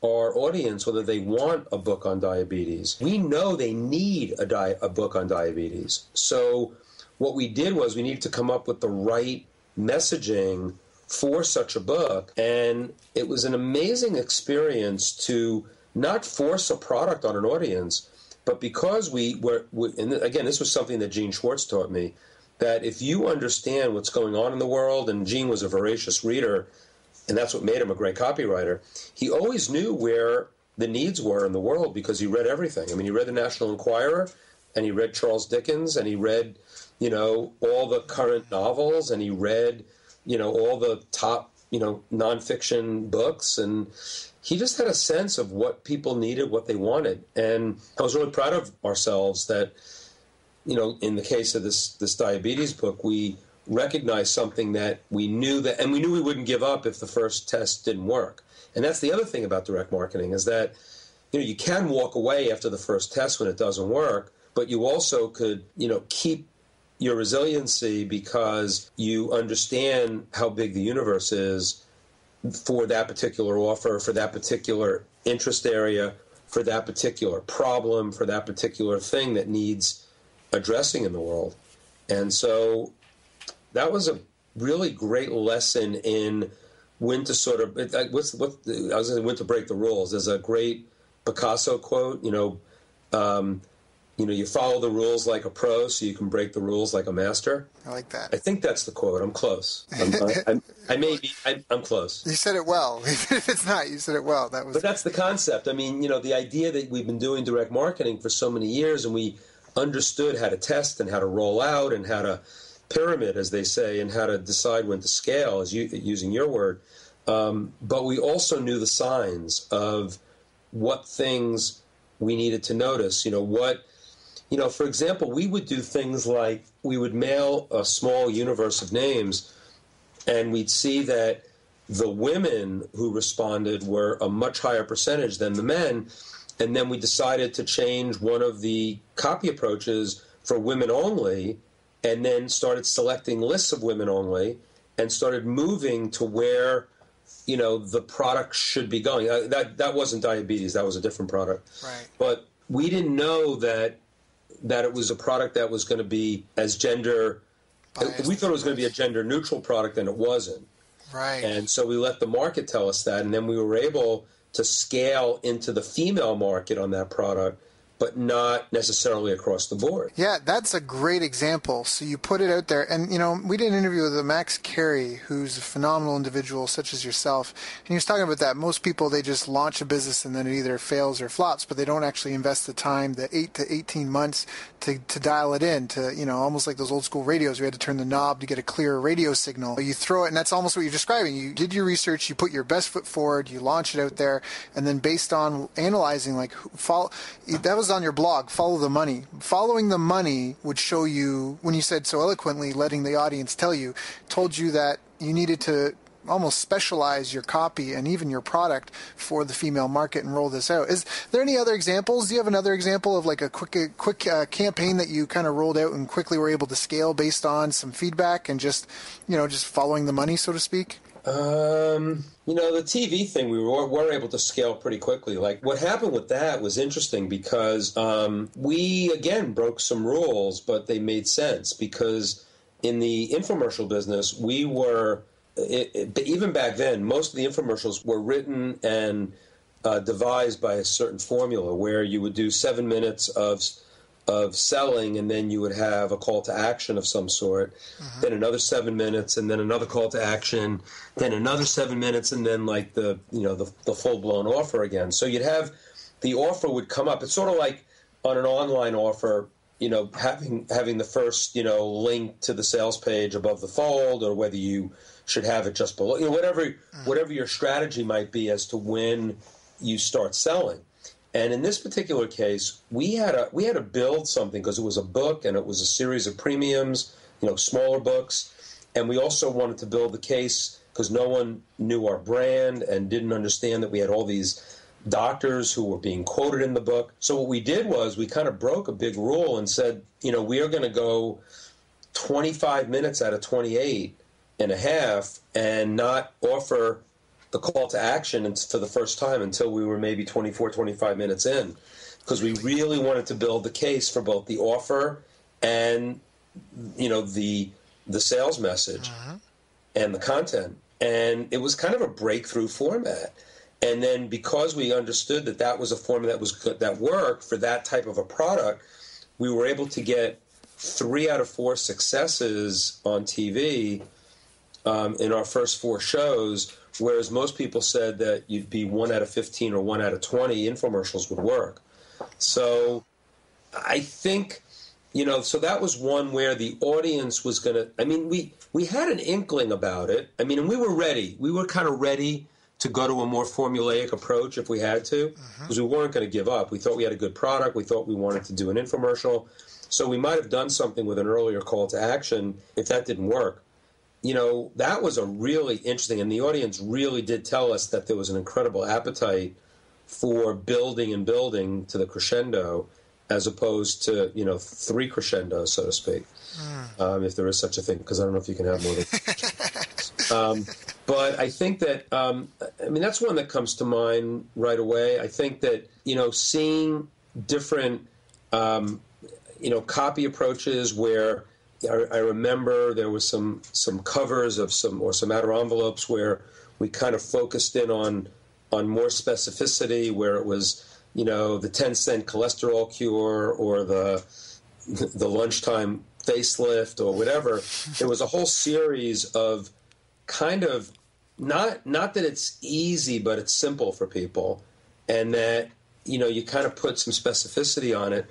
our audience whether they want a book on diabetes. We know they need a book on diabetes. So what we did was we needed to come up with the right messaging for such a book. And it was an amazing experience to not force a product on an audience, but because we were, and again, this was something that Gene Schwartz taught me, that if you understand what's going on in the world, and Gene was a voracious reader, and that's what made him a great copywriter, he always knew where the needs were in the world because he read everything. I mean, he read the National Enquirer, and he read Charles Dickens, and he read, all the current novels, and he read, all the top, nonfiction books, and he just had a sense of what people needed, what they wanted. And I was really proud of ourselves that, in the case of this diabetes book, we recognized something that we knew and we knew we wouldn't give up if the first test didn't work. And that's the other thing about direct marketing is that, you can walk away after the first test when it doesn't work, but you also could, keep your resiliency because you understand how big the universe is for that particular offer, for that particular interest area, for that particular problem, for that particular thing that needs addressing in the world. And so that was a really great lesson in when to sort of, when to break the rules. There's a great Picasso quote, you follow the rules like a pro so you can break the rules like a master.
I like that.
I think that's the quote. I'm close. I'm close.
You said it well. If it's not, you said it well.
But that's the concept. I mean, the idea that we've been doing direct marketing for so many years and we understood how to test and how to roll out and how to pyramid, as they say, and how to decide when to scale, using your word. But we also knew the signs of what things we needed to notice. For example, we would do things like we would mail a small universe of names, and we'd see that the women who responded were a much higher percentage than the men. And then we decided to change one of the copy approaches for women only, and then started selecting lists of women only, and started moving to where, the product should be going. That wasn't diabetes. That was a different product.
Right.
But we didn't know that it was a product that was going to be as gender... Biased. We thought it was going to be a gender-neutral product, and it wasn't.
Right.
And so we let the market tell us that, and then we were able to scale into the female market on that product, but not necessarily across the board.
Yeah, that's a great example. So you put it out there, and we did an interview with Max Carey, who's a phenomenal individual such as yourself, and he was talking about that. Most people, they just launch a business and then it either fails or flops, but they don't actually invest the time, the 8 to 18 months to dial it in, to, almost like those old school radios. We had to turn the knob to get a clear radio signal. You throw it, and that's almost what you're describing. You did your research, you put your best foot forward, you launch it out there, and then based on analyzing, that was on your blog, Follow the Money. Following the money would show you, when you said so eloquently, letting the audience told you that you needed to almost specialize your copy and even your product for the female market and roll this out. Is there any other examples? Do you have another example of like a quick campaign that you kind of rolled out and quickly were able to scale based on some feedback and just following the money, so to speak?
The TV thing, we were able to scale pretty quickly. Like, what happened with that was interesting because we, again, broke some rules, but they made sense because in the infomercial business, we were, even back then, most of the infomercials were written and devised by a certain formula where you would do 7 minutes of selling, and then you would have a call to action of some sort, then another 7 minutes, and then another call to action, then another 7 minutes, and then like the full-blown offer again. So you'd have the offer would come up. It's sort of like on an online offer, having the first, link to the sales page above the fold, or whether you should have it just below, whatever your strategy might be as to when you start selling. And in this particular case, we had to build something because it was a book and it was a series of premiums, smaller books, And we also wanted to build the case because no one knew our brand and didn't understand that we had all these doctors who were being quoted in the book. So what we did was we kind of broke a big rule and said, we are going to go 25 minutes out of 28 and a half and not offer the call to action for the first time until we were maybe 24, 25 minutes in, because we really wanted to build the case for both the offer and, the sales message and the content. And it was kind of a breakthrough format. And then because we understood that that was a format that was good, that worked for that type of a product, we were able to get 3 out of 4 successes on TV in our first 4 shows, whereas most people said that you'd be 1 out of 15 or 1 out of 20 infomercials would work. So I think, so that was one where the audience was going to, we had an inkling about it. And we were ready. We were kind of ready to go to a more formulaic approach if we had to, because we weren't going to give up. We thought we had a good product. We thought we wanted to do an infomercial. So we might have done something with an earlier call to action if that didn't work. That was a really interesting, and the audience really did tell us that there was an incredible appetite for building and building to the crescendo, as opposed to, 3 crescendos, so to speak, if there is such a thing, because I don't know if you can have more than but I think that, that's one that comes to mind right away. I think that, seeing different, copy approaches where I remember there was some covers of some outer envelopes where we kind of focused in on more specificity, where it was, the 10-cent cholesterol cure or the lunchtime facelift or whatever. There was a whole series of kind of not that it's easy, but it's simple for people, and that you kind of put some specificity on it,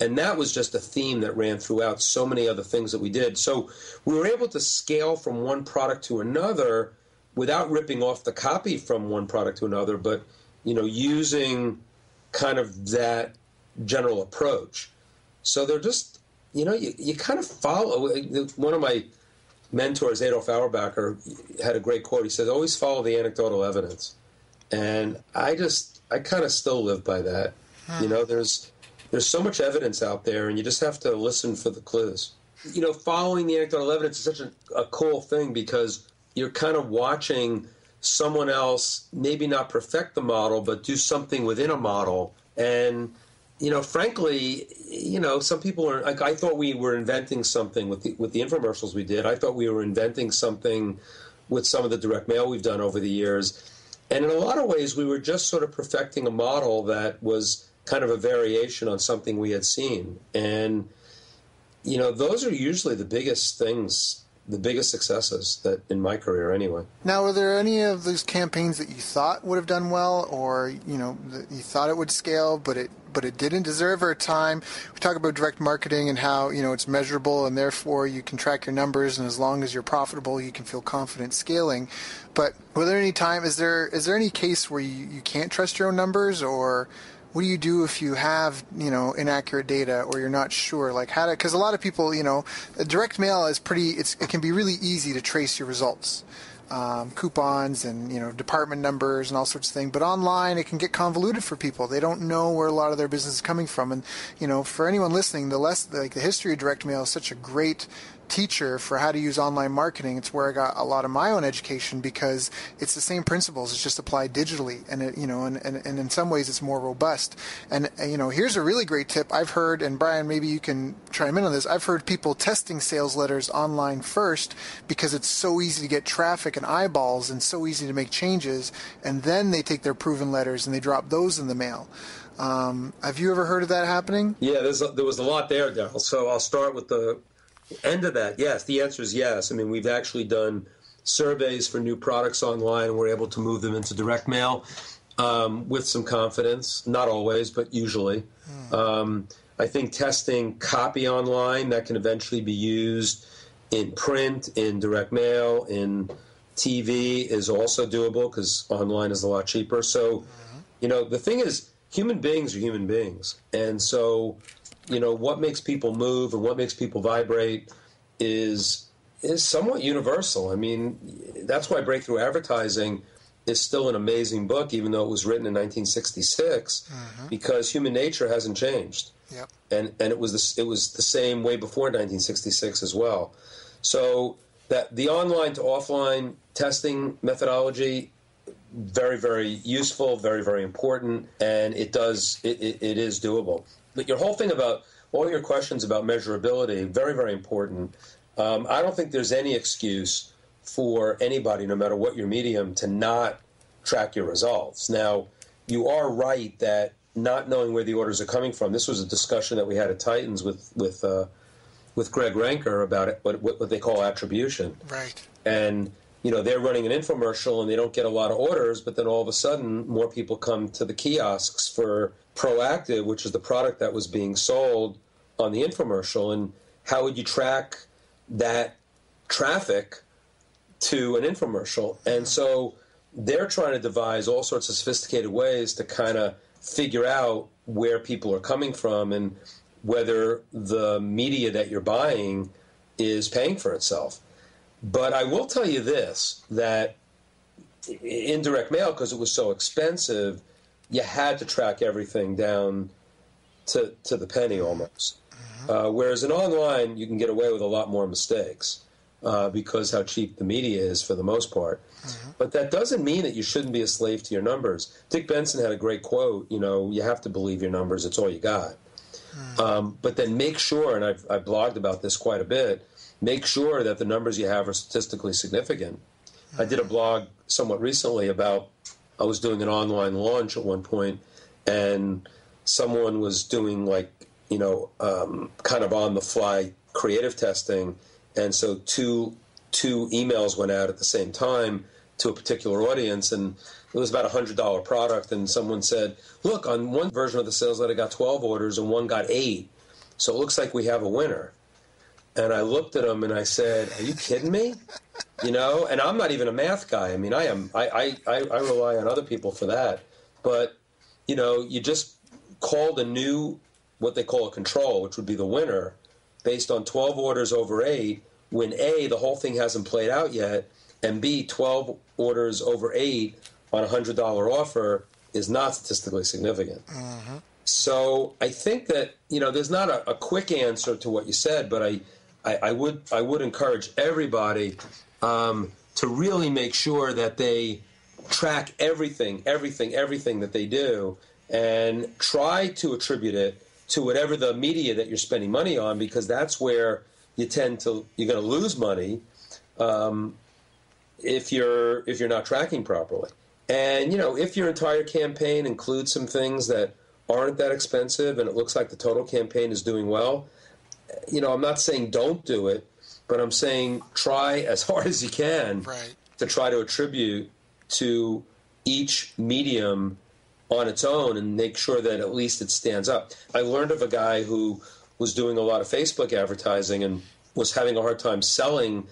and that was just a theme that ran throughout so many other things that we did. So we were able to scale from one product to another without ripping off the copy from one product to another, but using kind of that general approach. So they're just you kind of follow. One of my mentors, Adolf Auerbacher, had a great quote. He said, always follow the anecdotal evidence. And I kind of still live by that. There's so much evidence out there, and you just have to listen for the clues. Following the anecdotal evidence is such a cool thing, because you're kind of watching someone else maybe not perfect the model, but do something within a model. And frankly, some people are like, I thought we were inventing something with the infomercials we did. I thought we were inventing something with some of the direct mail we've done over the years. And in a lot of ways, we were just sort of perfecting a model that was kind of a variation on something we had seen. And, those are usually the biggest things, the biggest successes that in my career anyway.
Now, were there any of those campaigns that you thought would have done well, or, that you thought it would scale, but it didn't? Is there ever a time, we talk about direct marketing and how, it's measurable and therefore you can track your numbers, and as long as you're profitable, you can feel confident scaling. But were there any time, is there any case where you can't trust your own numbers, or what do you do if you have, inaccurate data, or you're not sure? Like how to, because a lot of people, direct mail is it can be really easy to trace your results. Coupons and department numbers and all sorts of things, but online it can get convoluted for people. They don't know where a lot of their business is coming from, and for anyone listening, the history of direct mail is such a great teacher for how to use online marketing. It's where I got a lot of my own education, because it's the same principles. It's just applied digitally, and and in some ways it's more robust. And here's a really great tip I've heard, and Brian, maybe you can chime in on this. I've heard people testing sales letters online first because it's so easy to get traffic and eyeballs, and so easy to make changes, and then they take their proven letters and they drop those in the mail. Have you ever heard of that happening?
Yeah, there was a lot there, Daryl. So I'll start with the end of that. Yes, the answer is yes. We've actually done surveys for new products online, and we're able to move them into direct mail with some confidence. Not always, but usually. I think testing copy online, that can eventually be used in print, in direct mail, in TV is also doable, because online is a lot cheaper. So, the thing is, human beings are human beings. And so, what makes people move and what makes people vibrate is, is somewhat universal. I mean, that's why Breakthrough Advertising is still an amazing book, even though it was written in 1966, because human nature hasn't changed.
Yep.
And it was the same way before 1966 as well. So that the online to offline testing methodology, very, very useful, very, very important, and it is doable. But your whole thing about all your questions about measurability, very, very important. I don't think there's any excuse for anybody, no matter what your medium, to not track your results. Now, you are right that not knowing where the orders are coming from. This was a discussion that we had at Titans with Greg Renker about what they call attribution.
Right.
And they're running an infomercial and they don't get a lot of orders, but then all of a sudden more people come to the kiosks for Proactive, which is the product that was being sold on the infomercial. And how would you track that traffic to an infomercial? And so they're trying to devise all sorts of sophisticated ways to kind of figure out where people are coming from and whether the media that you're buying is paying for itself. But I will tell you this, that indirect mail, because it was so expensive, you had to track everything down to the penny almost. Whereas in online, you can get away with a lot more mistakes because how cheap the media is for the most part. But that doesn't mean that you shouldn't be a slave to your numbers. Dick Benson had a great quote, you have to believe your numbers, it's all you got. But then make sure, and I've blogged about this quite a bit, make sure that the numbers you have are statistically significant. I did a blog somewhat recently about, I was doing an online launch at one point, and someone was doing kind of on-the-fly creative testing, and so two emails went out at the same time to a particular audience, and it was about a $100 product, and someone said, look, on one version of the sales letter got 12 orders and one got 8, so it looks like we have a winner. And I looked at him and I said, are you kidding me? And I'm not even a math guy. I mean, I rely on other people for that. But, you just called a new, what they call a control, which would be the winner, based on 12 orders over 8, when A, the whole thing hasn't played out yet, and B, 12 orders over 8 on a $100 offer is not statistically significant. So I think that, there's not a quick answer to what you said, but I would encourage everybody to really make sure that they track everything that they do, and try to attribute it to whatever the media that you're spending money on, because that's where you're going to lose money if you're not tracking properly. And if your entire campaign includes some things that aren't that expensive and it looks like the total campaign is doing well, I'm not saying don't do it, but I'm saying try as hard as you can to try to attribute to each medium on its own and make sure that at least it stands up. I learned of a guy who was doing a lot of Facebook advertising and was having a hard time selling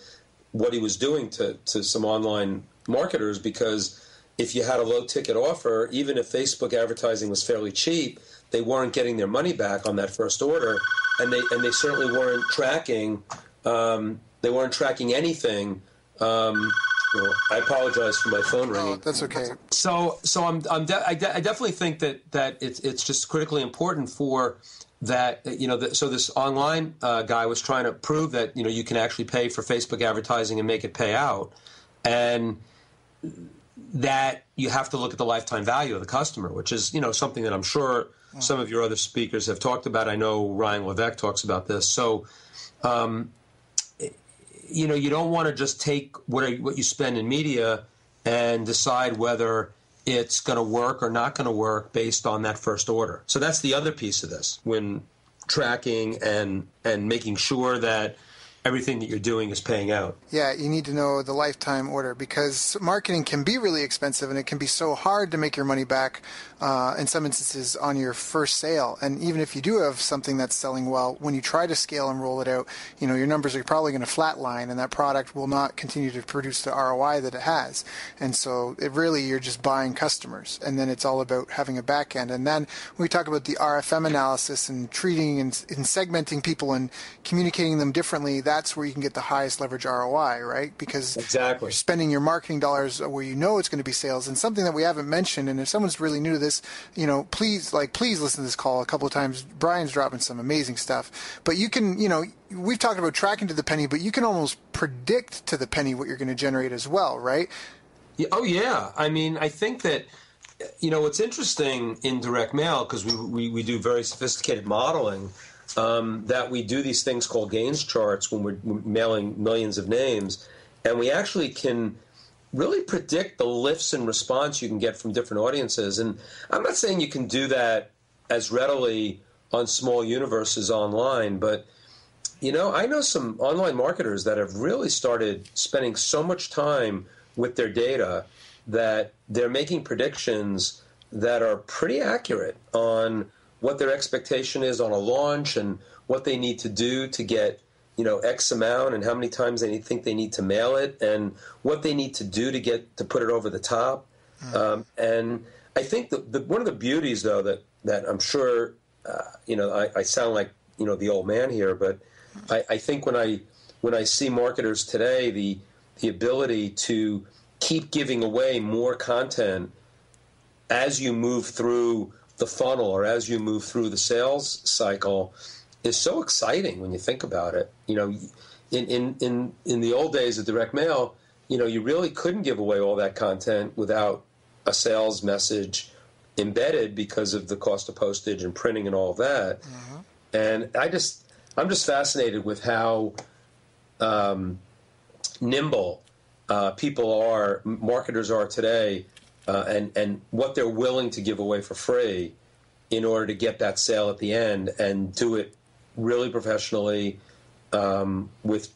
what he was doing to some online marketers, because if you had a low-ticket offer, even if Facebook advertising was fairly cheap, they weren't getting their money back on that first order, and they certainly weren't tracking. They weren't tracking anything. I apologize for my phone ringing.
Oh, that's okay.
So I definitely think that it's just critically important for that. So this online guy was trying to prove that you can actually pay for Facebook advertising and make it pay out, and that you have to look at the lifetime value of the customer, which is something that I'm sure some of your other speakers have talked about. I know Ryan Levesque talks about this. So, you don't want to just take what you spend in media and decide whether it's going to work or not going to work based on that first order. So that's the other piece of this, when tracking and making sure that everything that you're doing is paying out.
Yeah, you need to know the lifetime order, because marketing can be really expensive and it can be so hard to make your money back in some instances on your first sale. And even if you do have something that's selling well, when you try to scale and roll it out, your numbers are probably going to flatline and that product will not continue to produce the ROI that it has. And so you're just buying customers, and then it's all about having a back end. And then when we talk about the RFM analysis and treating and segmenting people and communicating them differently, that's where you can get the highest leverage ROI, right? Because
Exactly.
you're spending your marketing dollars where you know it's going to be sales. And something that we haven't mentioned, and if someone's really new to this, please listen to this call a couple of times. Brian's dropping some amazing stuff. But you can, we've talked about tracking to the penny, but you can almost predict to the penny what you're going to generate as well, right?
Yeah, oh, yeah. I mean, I think that, what's interesting in direct mail, because we do very sophisticated modeling, that we do these things called gains charts when we're mailing millions of names, and we actually can really predict the lifts in response you can get from different audiences. And I'm not saying you can do that as readily on small universes online, but I know some online marketers that have really started spending so much time with their data that they're making predictions that are pretty accurate on what their expectation is on a launch and what they need to do to get, X amount and how many times they think they need to mail it and what they need to do to put it over the top. And I think one of the beauties, though, that I'm sure, I sound like, the old man here, but I think when I see marketers today, the ability to keep giving away more content as you move through the funnel or as you move through the sales cycle is so exciting when you think about it. In the old days of direct mail, you really couldn't give away all that content without a sales message embedded because of the cost of postage and printing and all of that. Mm-hmm. And I'm just fascinated with how nimble marketers are today, and what they're willing to give away for free in order to get that sale at the end and do it really professionally with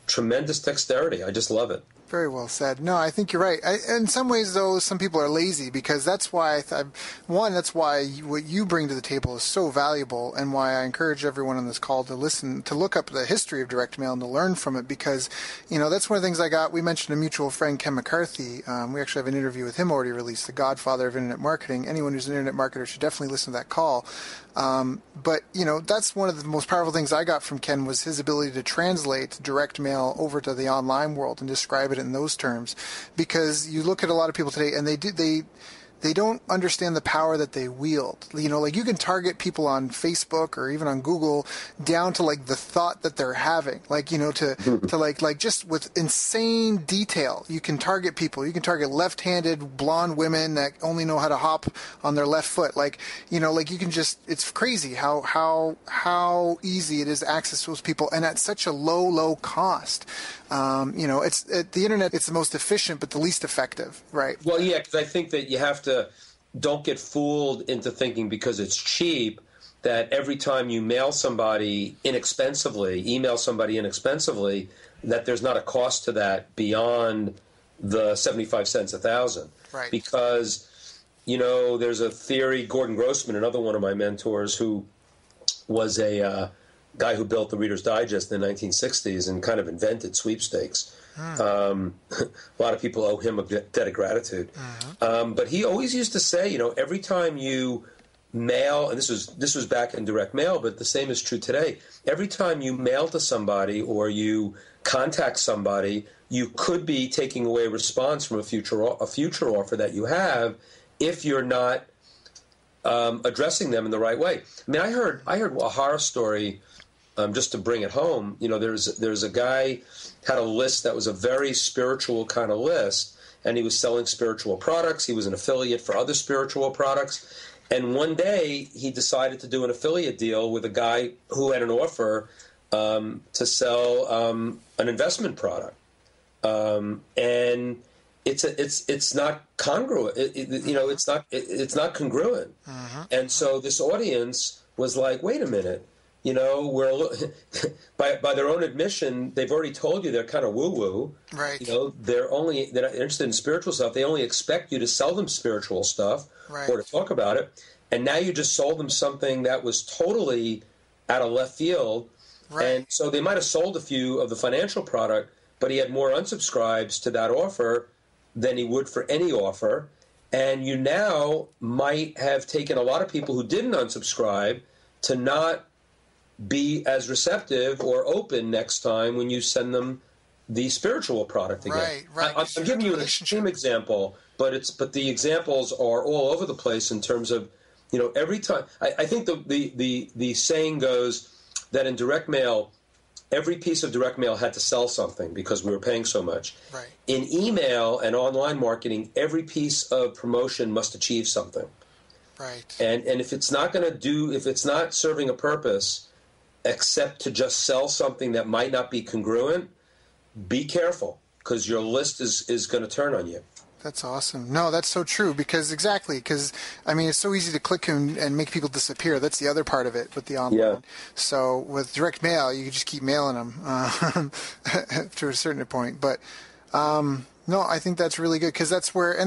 tremendous dexterity. I just love it.
Very well said. No, I think you're right. In some ways, though, some people are lazy because that's why, that's why what you bring to the table is so valuable, and why I encourage everyone on this call to look up the history of direct mail and to learn from it, because, that's one of the things I got. We mentioned a mutual friend, Ken McCarthy. We actually have an interview with him already released, the godfather of internet marketing. Anyone who's an internet marketer should definitely listen to that call. But, that's one of the most powerful things I got from Ken was his ability to translate direct mail over to the online world and describe it in those terms. Because you look at a lot of people today and they don't understand the power that they wield. Like you can target people on Facebook or even on Google down to like the thought that they're having. Like, to like just with insane detail, you can target people. You can target left-handed blonde women that only know how to hop on their left foot. Like, like you can just, it's crazy how easy it is to access those people and at such a low cost. The internet, it's the most efficient, but the least effective, right?
Well, yeah, because I think that you have to, don't get fooled into thinking because it's cheap that every time you email somebody inexpensively, that there's not a cost to that beyond the 75 cents a thousand.
Right.
Because, there's a theory, Gordon Grossman, another one of my mentors, who was a guy who built the Reader's Digest in the 1960s and kind of invented sweepstakes. A lot of people owe him a debt of gratitude. But he always used to say, every time you mail, and this was back in direct mail, but the same is true today. Every time you mail to somebody or you contact somebody, you could be taking away a response from a future offer that you have if you're not addressing them in the right way. I mean, I heard a horror story. Just to bring it home, there's a guy had a list that was a very spiritual kind of list, and he was selling spiritual products. He was an affiliate for other spiritual products, and one day he decided to do an affiliate deal with a guy who had an offer to sell an investment product, and it's not congruent. It's not congruent, and so this audience was like, wait a minute. By their own admission, they've already told you they're kind of woo-woo.
Right.
They're not interested in spiritual stuff. They only expect you to sell them spiritual stuff or to talk about it. And now you just sold them something that was totally out of left field. Right. And so they might have sold a few of the financial product, but he had more unsubscribes to that offer than he would for any offer. And you now might have taken a lot of people who didn't unsubscribe to not be as receptive or open next time when you send them the spiritual product again.
Right.
I'm giving you an extreme example, but the examples are all over the place in terms of, every time. I think the saying goes that in direct mail, every piece of direct mail had to sell something because we were paying so much.
Right.
In email and online marketing, every piece of promotion must achieve something.
Right.
And if it's not if it's not serving a purpose except to just sell something that might not be congruent, be careful, because your list is going to turn on you.
That's awesome. No, that's so true, because it's so easy to click and make people disappear. That's the other part of it with the online.
Yeah.
So with direct mail, you can just keep mailing them to a certain point. But no, I think that's really good, because that's where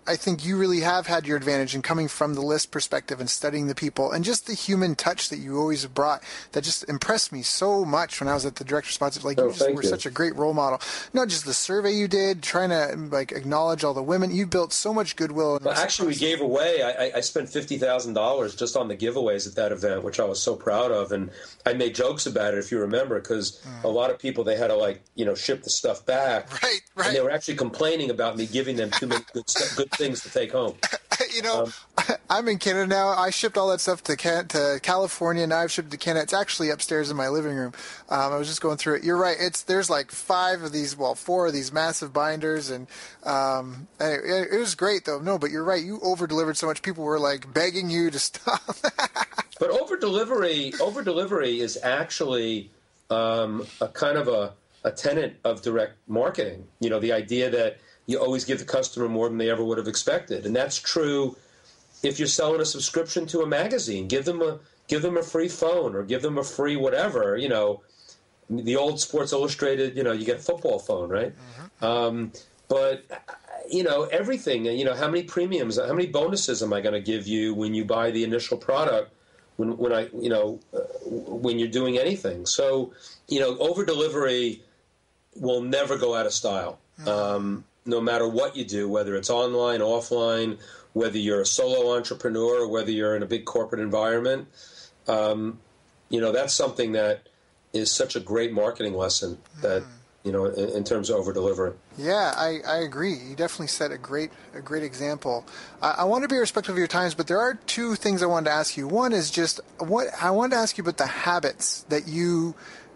I think you really have had your advantage in coming from the list perspective and studying the people and just the human touch that you always have brought that just impressed me so much when I was at the direct responsive. You were such a great role model. Not just the survey you did, trying to acknowledge all the women. You built so much goodwill.
Well, actually, we gave away. I spent $50,000 just on the giveaways at that event, which I was so proud of, and I made jokes about it, if you remember, because a lot of people, they had to ship the stuff back.
Right.
And they were actually complaining about me giving them too many good things to take home.
I'm in Canada now. I shipped all that stuff to California. Now I've shipped to Canada. It's actually upstairs in my living room. I was just going through it. You're right. There's 4 of these massive binders, and it was great though. No, but you're right. You over delivered so much. People were begging you to stop.
But over delivery is actually a kind of a tenet of direct marketing. The idea that you always give the customer more than they ever would have expected. And that's true if you're selling a subscription to a magazine. Give them a free phone, or give them a free whatever. The old Sports Illustrated, you get a football phone, right? Mm-hmm. But everything, how many premiums, how many bonuses am I going to give you when you buy the initial product when you're doing anything? So, over delivery will never go out of style. Mm-hmm. No matter what you do, whether it's online, offline, whether you're a solo entrepreneur or whether you're in a big corporate environment, that's something that is such a great marketing lesson that, in terms of over-delivering.
Yeah, I agree. You definitely set a great example. I want to be respectful of your times, but there are 2 things I wanted to ask you. One is just I wanted to ask you about the habits that you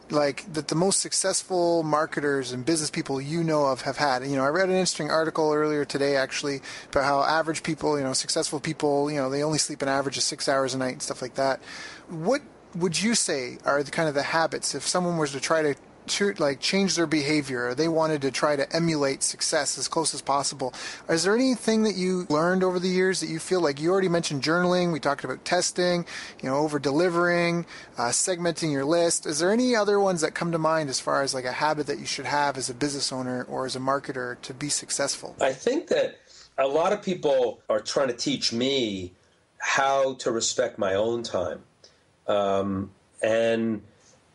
that the most successful marketers and business people of have had. I read an interesting article earlier today actually about how average people, successful people, they only sleep an average of 6 hours a night and stuff like that. What would you say are the habits if someone was to try to change their behavior, or they wanted to try to emulate success as close as possible? Is there anything that you learned over the years that you feel you already mentioned journaling, we talked about testing, over delivering, segmenting your list. Is there any other ones that come to mind as far as a habit that you should have as a business owner or as a marketer to be successful?
I think that a lot of people are trying to teach me how to respect my own time. And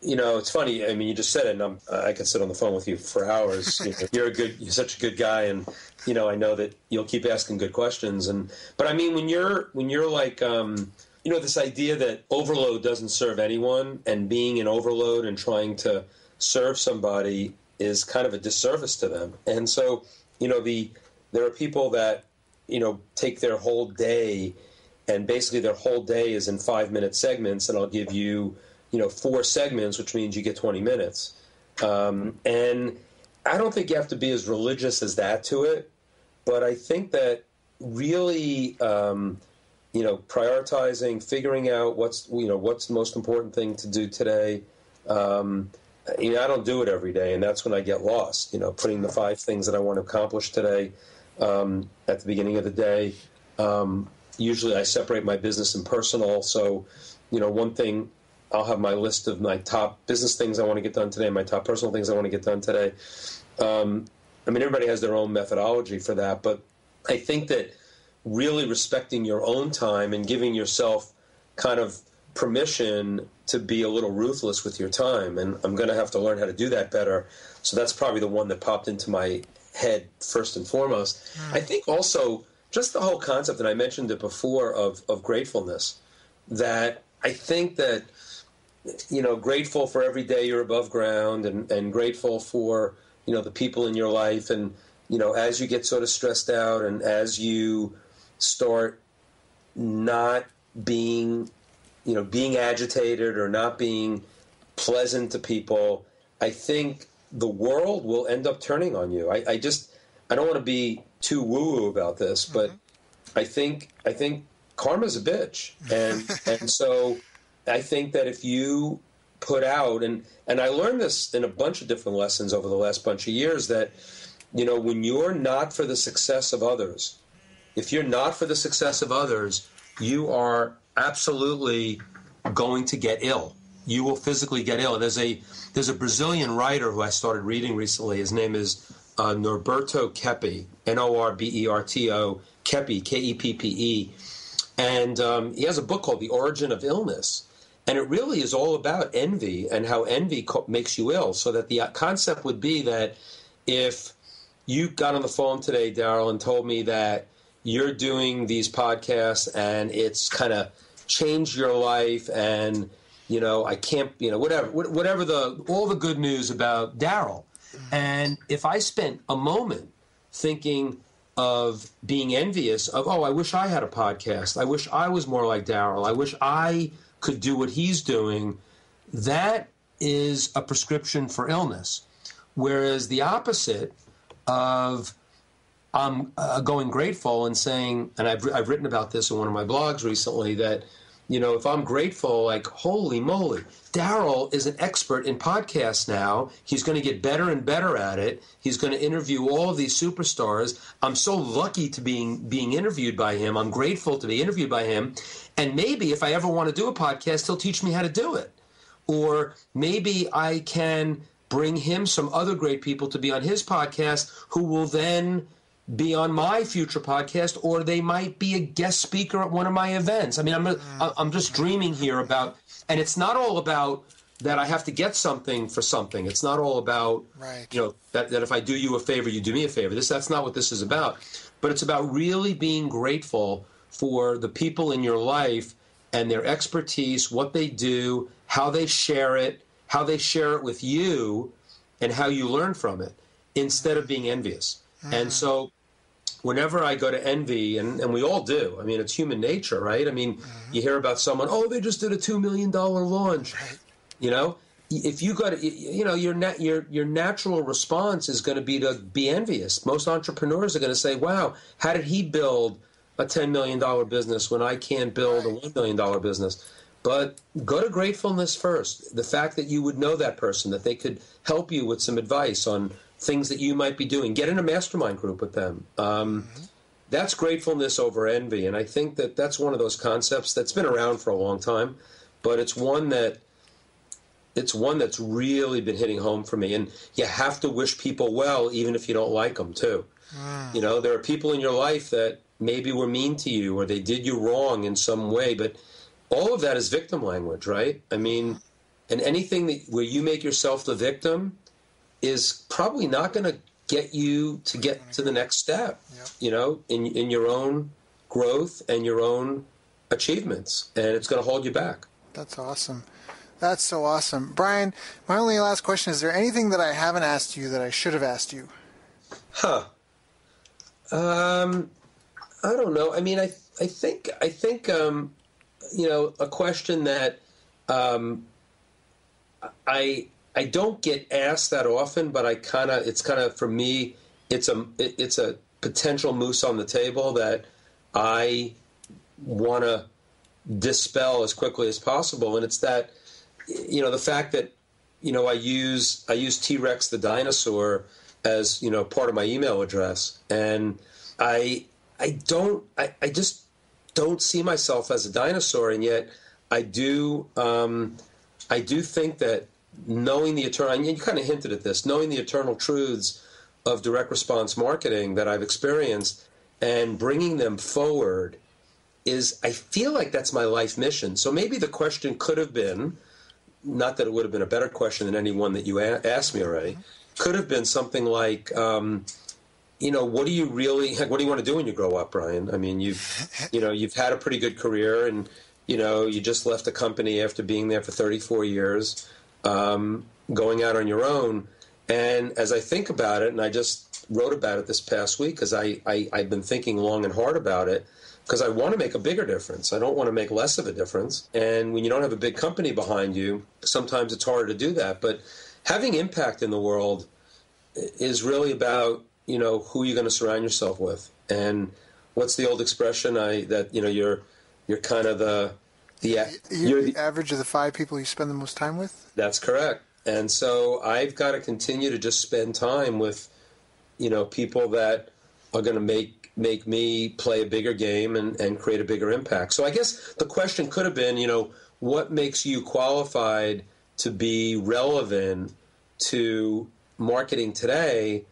it's funny. I mean, you just said it, and I could sit on the phone with you for hours. You're such a good guy, and I know that you'll keep asking good questions. But I mean, when you're this idea that overload doesn't serve anyone, and being in overload and trying to serve somebody is kind of a disservice to them. And so, there are people that take their whole day, and basically their whole day is in 5-minute segments, and I'll give you 4 segments, which means you get 20 minutes. And I don't think you have to be as religious as that to it, but I think that really, prioritizing, figuring out what's the most important thing to do today. I don't do it every day, and that's when I get lost, putting the 5 things that I want to accomplish today at the beginning of the day. Usually I separate my business and personal. So, one thing, I'll have my list of my top business things I want to get done today, my top personal things I want to get done today. Everybody has their own methodology for that, but I think that really respecting your own time and giving yourself kind of permission to be a little ruthless with your time, and I'm going to have to learn how to do that better. So that's probably the one that popped into my head first and foremost. I think also just the whole concept, and I mentioned it before, of gratefulness, that I think that, grateful for every day you're above ground, and grateful for, the people in your life. And, as you get sort of stressed out, and as you start not being, being agitated or not being pleasant to people, I think the world will end up turning on you. I don't want to be too woo-woo about this, but I think karma's a bitch. And so I think that if you put out, and I learned this in a bunch of different lessons over the last bunch of years, that, when you're not for the success of others, if you're not for the success of others, you are absolutely going to get ill. You will physically get ill. There's a Brazilian writer who I started reading recently. His name is Norberto Keppe, Norberto Keppe, Kepppe. And he has a book called The Origin of Illness. And it really is all about envy and how envy makes you ill. So that the concept would be that if you got on the phone today, Daryl, and told me that you're doing these podcasts and it's kind of changed your life, and I can't, whatever all the good news about Daryl. And if I spent a moment thinking of being envious of, I wish I had a podcast, I wish I was more like Daryl, I wish I could do what he's doing, that is a prescription for illness. Whereas the opposite of going grateful and saying, and I've written about this in one of my blogs recently, that, if I'm grateful, like, holy moly, Daryl is an expert in podcasts now. He's going to get better and better at it. He's going to interview all of these superstars. I'm so lucky to being interviewed by him. I'm grateful to be interviewed by him. And maybe if I ever want to do a podcast, he'll teach me how to do it. Or maybe I can bring him some other great people to be on his podcast who will then be on my future podcast, or they might be a guest speaker at one of my events. I mean, I'm just dreaming here about, and it's not all about that I have to get something for something. It's not all about, that if I do you a favor, you do me a favor. That's not what this is about. But it's about really being grateful for the people in your life and their expertise, what they do, how they share it with you, and how you learn from it, instead of being envious. And so whenever I go to envy, and we all do, I mean, it's human nature, right? I mean, you hear about someone, they just did a $2 million launch. If you got your natural response is going to be envious. Most entrepreneurs are going to say, wow, how did he build a $10 million business when I can't build a $1 million business? But go to gratefulness first. The fact that you would know that person, that they could help you with some advice on things that you might be doing. Get in a mastermind group with them. That's gratefulness over envy. And I think that that's one of those concepts that's been around for a long time, but it's one that's really been hitting home for me. And you have to wish people well, even if you don't like them, too. There are people in your life that maybe were mean to you, or they did you wrong in some way, but all of that is victim language, right? I mean, and anything where you make yourself the victim is probably not going to get you to get to the next step, in your own growth and your own achievements, and it's going to hold you back.
That's awesome. That's so awesome. Brian, my only last question, is there anything that I haven't asked you that I should have asked you? I don't know. I mean, I think a question that I don't get asked that often, but it's kind of for me, it's a potential moose on the table that I want to dispel as quickly as possible, and it's that the fact that I use T-Rex the dinosaur as part of my email address, and I just don't see myself as a dinosaur, and yet I do think that knowing the eternal, and you kind of hinted at this, knowing the eternal truths of direct response marketing that I've experienced and bringing them forward I feel like that's my life mission. So maybe the question could have been, not that it would have been a better question than any one that you asked me already, could have been something like, what do you want to do when you grow up, Brian? I mean, you've had a pretty good career, and
you just left a company after being there for 34 years, going out on your own. And as I think about it, and I just wrote about it this past week because I've been thinking long and hard about it, because I want to make a bigger difference. I don't want to make less of a difference. And when you don't have a big company behind you, sometimes it's harder to do that. But having impact in the world is really about, who you're going to surround yourself with. And what's the old expression? You're kind of
you're the average of the 5 people you spend the most time with?
That's correct. And so I've got to continue to just spend time with, people that are going to make me play a bigger game and create a bigger impact. So I guess the question could have been, what makes you qualified to be relevant to marketing today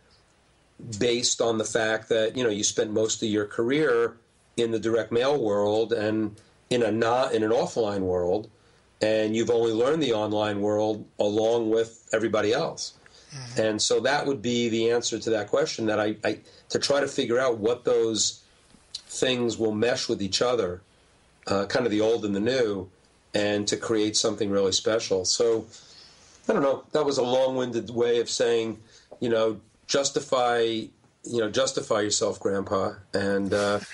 based on the fact that, you spent most of your career in the direct mail world and in an offline world, and you've only learned the online world along with everybody else. Mm-hmm. And so that would be the answer to that question, that I to try to figure out what those things will mesh with each other, kind of the old and the new, and to create something really special. So I don't know. That was a long-winded way of saying, justify yourself, Grandpa. And and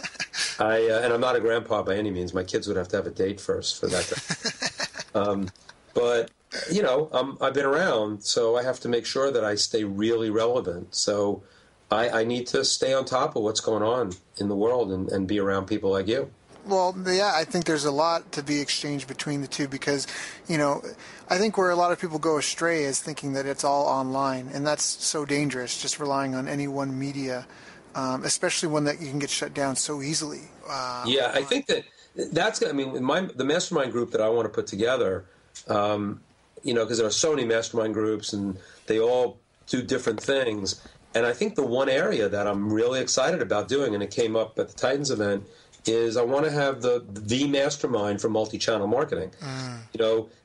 I'm not a grandpa by any means. My kids would have to have a date first for that. But I've been around, so I have to make sure that I stay really relevant. So I need to stay on top of what's going on in the world and be around people like you.
Well, yeah, I think there's a lot to be exchanged between the two because, I think where a lot of people go astray is thinking that it's all online, and that's so dangerous, just relying on any one media, especially one that you can get shut down so easily.
I think the mastermind group that I want to put together, because there are so many mastermind groups and they all do different things. And I think the one area that I'm really excited about doing, and it came up at the Titans event, is I want to have the mastermind for multi-channel marketing.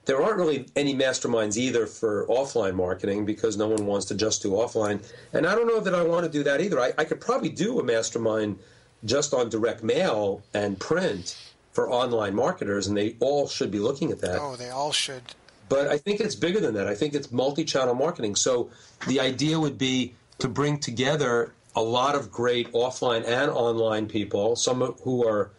There aren't really any masterminds either for offline marketing because no one wants to just do offline. And I don't know that I want to do that either. I could probably do a mastermind just on direct mail and print for online marketers, and they all should be looking at that.
Oh, they all should.
But I think it's bigger than that. I think it's multi-channel marketing. So the idea would be to bring together a lot of great offline and online people, some who are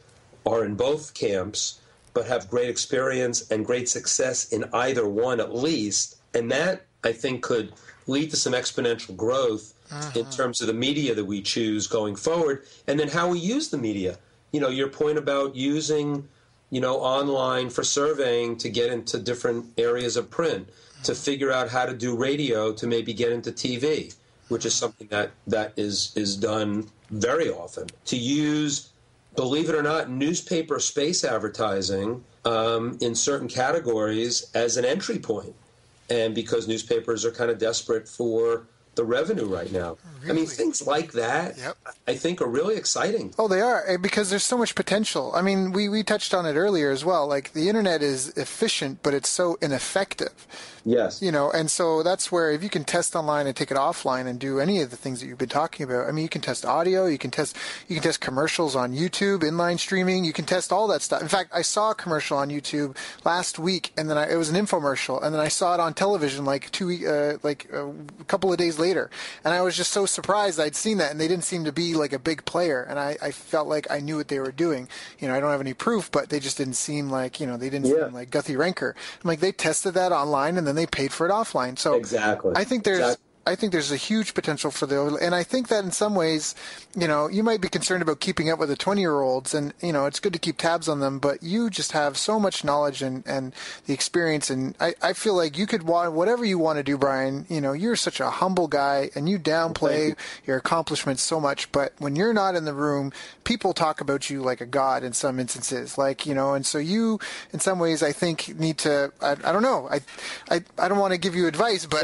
in both camps, but have great experience and great success in either one at least. And that, I think, could lead to some exponential growth in terms of the media that we choose going forward, and then how we use the media. Your point about using, online for surveying to get into different areas of print, to figure out how to do radio to maybe get into TV, which is something that is done very often. To use, believe it or not, newspaper space advertising in certain categories as an entry point. And because newspapers are kind of desperate for the revenue right now. Really? I mean, things like that, yep. I think are really exciting.
Oh, they are, because there's so much potential. I mean, we touched on it earlier as well. Like, the internet is efficient, but it's so ineffective.
Yes.
And so that's where if you can test online and take it offline and do any of the things that you've been talking about. I mean, you can test audio, you can test commercials on YouTube, inline streaming, you can test all that stuff. In fact, I saw a commercial on YouTube last week, and then it was an infomercial, and then I saw it on television a couple of days later, and I was just so surprised I'd seen that, and they didn't seem to be like a big player, and I felt like I knew what they were doing. I don't have any proof, but they just didn't seem like, they didn't seem like Guthrie Renker. I'm like, they tested that online, and then they paid for it offline. So
exactly.
I think there's a huge potential for and I think that in some ways, you might be concerned about keeping up with the 20-year-olds, and, it's good to keep tabs on them, but you just have so much knowledge and the experience, and I feel like you could want whatever you want to do, Brian. You're such a humble guy, and you downplay your accomplishments so much, but when you're not in the room, people talk about you like a god in some instances, and so you, in some ways, I think need to, I don't know, I don't want to give you advice, but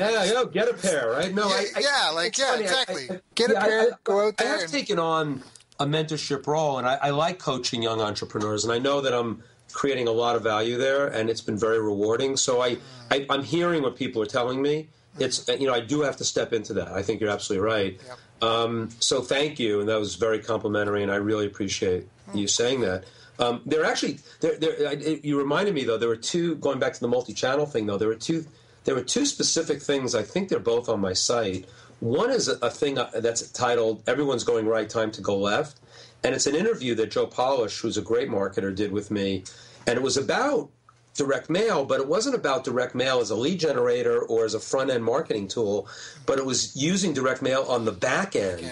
get a pair, right? No,
exactly. Get a pair, go out there.
I have taken on a mentorship role, and I like coaching young entrepreneurs, and I know that I'm creating a lot of value there, and it's been very rewarding. So I'm hearing what people are telling me. It's I do have to step into that. I think you're absolutely right. Yep. So thank you, and that was very complimentary, and I really appreciate you saying that. There actually, you reminded me though. There were two. Going back to the multi-channel thing though. There were two specific things. I think they're both on my site. One is a thing that's titled "Everyone's Going Right, Time to Go Left," and it's an interview that Joe Polish, who's a great marketer, did with me, and it was about direct mail, but it wasn't about direct mail as a lead generator or as a front-end marketing tool, but it was using direct mail on the back end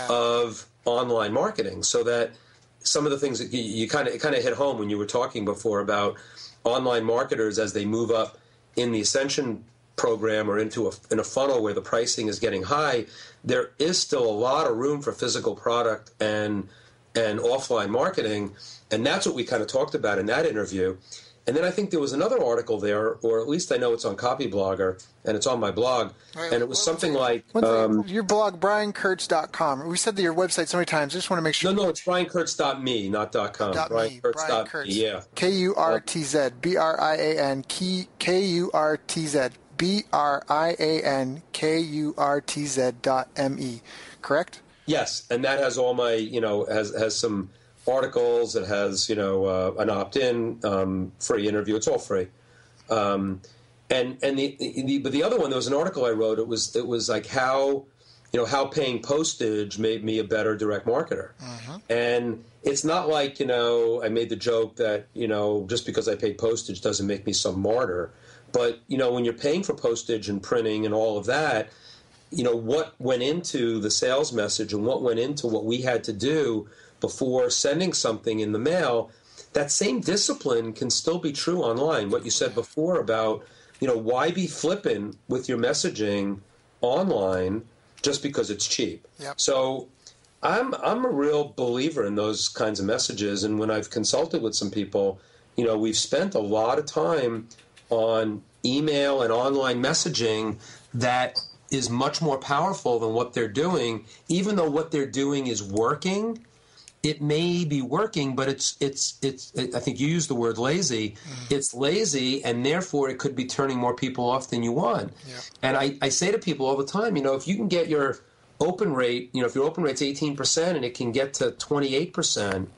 of online marketing, so that some of the things that you kind of hit home when you were talking before about online marketers as they move up in the Ascension program or in a funnel where the pricing is getting high. There is still a lot of room for physical product and offline marketing, and that's what we kind of talked about in that interview. And then I think there was another article there, or at least I know it's on Copyblogger, and it's on my blog, and it was something like...
your blog, briankurtz.com. We said that your website so many times. I just want to make sure...
No, it's briankurtz.me, not .com.
Briankurtz.
Yeah.
Kurtz. Brian, Kurtz. BrianKurtz.me, correct?
Yes, and that has all my, has some articles. It has, an opt-in, free interview. It's all free. And the other one, there was an article I wrote. It was like how paying postage made me a better direct marketer. Uh-huh. And it's not like, I made the joke that, just because I paid postage doesn't make me some martyr. But, when you're paying for postage and printing and all of that, what went into the sales message and what went into what we had to do before sending something in the mail, that same discipline can still be true online. What you said before about, why be flippant with your messaging online just because it's cheap? Yep. So I'm a real believer in those kinds of messages. And when I've consulted with some people, we've spent a lot of time on email and online messaging that is much more powerful than what they're doing, even though what they're doing is working. It may be working, but it's I think you used the word lazy. Mm-hmm. It's lazy, and therefore it could be turning more people off than you want. Yeah. And I say to people all the time, if you can get your open rate, if your open rate's 18% and it can get to 28%,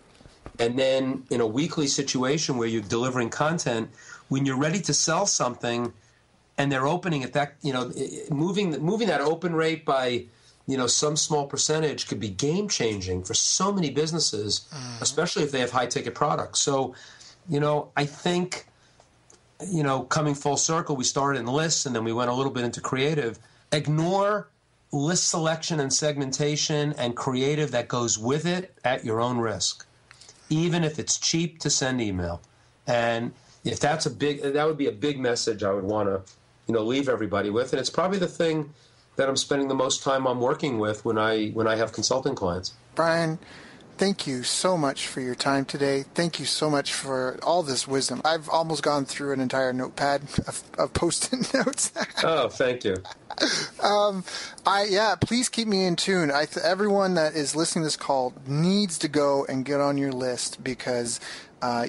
and then in a weekly situation where you're delivering content, when you're ready to sell something and they're opening at that, moving that open rate by some small percentage could be game-changing for so many businesses, especially if they have high-ticket products. So, I think, coming full circle, we started in lists and then we went a little bit into creative. Ignore list selection and segmentation and creative that goes with it at your own risk, even if it's cheap to send email. And if that would be a big message I would want to, leave everybody with. And it's probably the thing that I'm spending the most time on working with when I have consulting clients.
Brian, thank you so much for your time today. Thank you so much for all this wisdom. I've almost gone through an entire notepad of Post-it notes.
Oh, thank you.
Please keep me in tune. Everyone that is listening to this call needs to go and get on your list because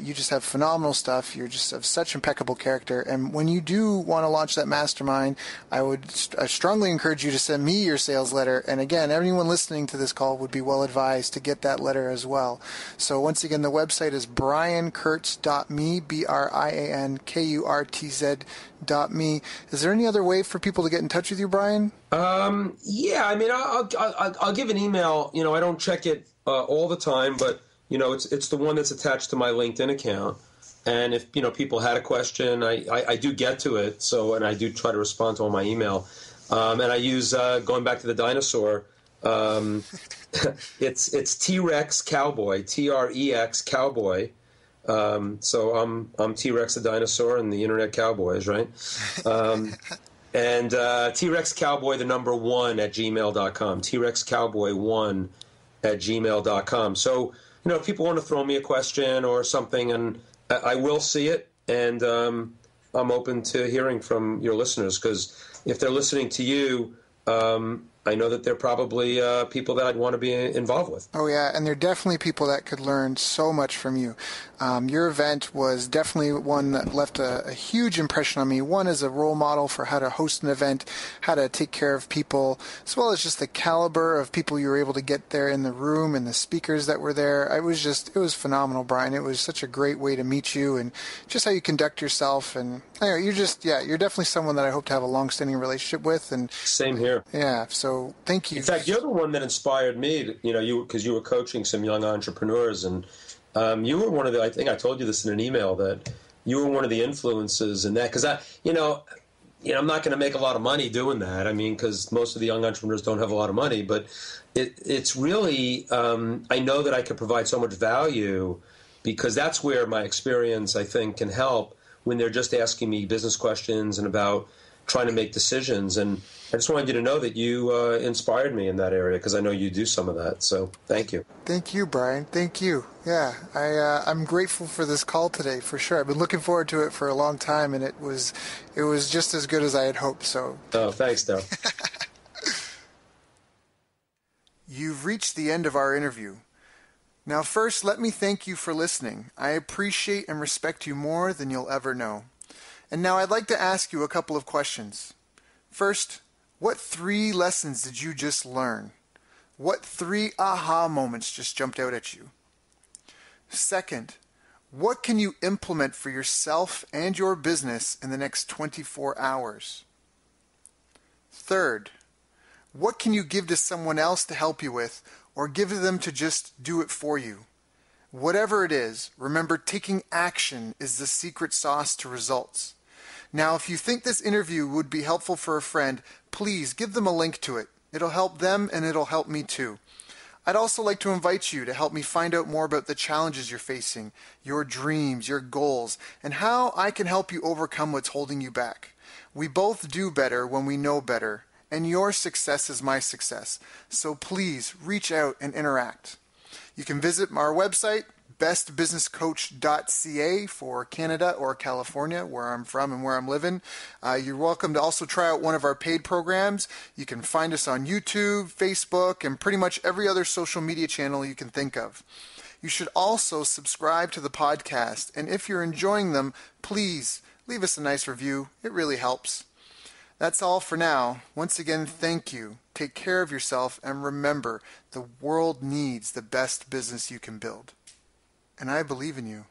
you just have phenomenal stuff. You're just of such impeccable character. And when you do want to launch that mastermind, I strongly encourage you to send me your sales letter. And again, everyone listening to this call would be well advised to get that letter as well. So once again, the website is briankurtz.me, BrianKurtz.me. Is there any other way for people to get in touch with you, Brian?
I'll give an email. I don't check it all the time, but it's the one that's attached to my LinkedIn account. And if, people had a question, I do get to it. So, and I do try to respond to all my email. And I use, going back to the dinosaur, it's T-Rex Cowboy, T-R-E-X Cowboy. So I'm T-Rex the dinosaur and the internet cowboys, right? And T-Rex Cowboy, the number 1 at gmail.com, T-Rex Cowboy 1 at gmail.com. So, if people want to throw me a question or something, and I will see it, and I'm open to hearing from your listeners, because if they're listening to you, I know that they're probably people that I'd want to be involved with.
Oh, yeah, and they're definitely people that could learn so much from you. Your event was definitely one that left a huge impression on me. One, as a role model for how to host an event, how to take care of people, as well as just the caliber of people you were able to get there in the room and the speakers that were there. It was phenomenal, Brian. It was such a great way to meet you and just how you conduct yourself. And anyway, you're definitely someone that I hope to have a long-standing relationship with. And
same here.
Yeah, so thank you.
In fact, you're the one that inspired me. Because you were coaching some young entrepreneurs, and you were one of the. I think I told you this in an email that you were one of the influences in that. Because I'm not going to make a lot of money doing that. I mean, because most of the young entrepreneurs don't have a lot of money, but it's really. I know that I could provide so much value because that's where my experience, I think, can help when they're just asking me business questions and about trying to make decisions. And I just wanted you to know that you inspired me in that area because I know you do some of that. So thank you.
Thank you, Brian. Thank you. Yeah, I'm grateful for this call today, for sure. I've been looking forward to it for a long time, and it was just as good as I had hoped. So.
Oh, thanks, Daryl.
You've reached the end of our interview. Now, first, let me thank you for listening. I appreciate and respect you more than you'll ever know. And now I'd like to ask you a couple of questions. First, what 3 lessons did you just learn? What 3 aha moments just jumped out at you? Second, what can you implement for yourself and your business in the next 24 hours? Third, what can you give to someone else to help you with, or give to them to just do it for you? Whatever it is, remember, taking action is the secret sauce to results. Now, if you think this interview would be helpful for a friend, please give them a link to it. It'll help them and it'll help me too. I'd also like to invite you to help me find out more about the challenges you're facing, your dreams, your goals, and how I can help you overcome what's holding you back. We both do better when we know better, and your success is my success. So please reach out and interact. You can visit our website, bestbusinesscoach.ca for Canada or California, where I'm from and where I'm living. You're welcome to also try out one of our paid programs. You can find us on YouTube, Facebook, and pretty much every other social media channel you can think of. You should also subscribe to the podcast, and if you're enjoying them, please leave us a nice review. It really helps. That's all for now. Once again, thank you. Take care of yourself, and remember, the world needs the best business you can build. And I believe in you.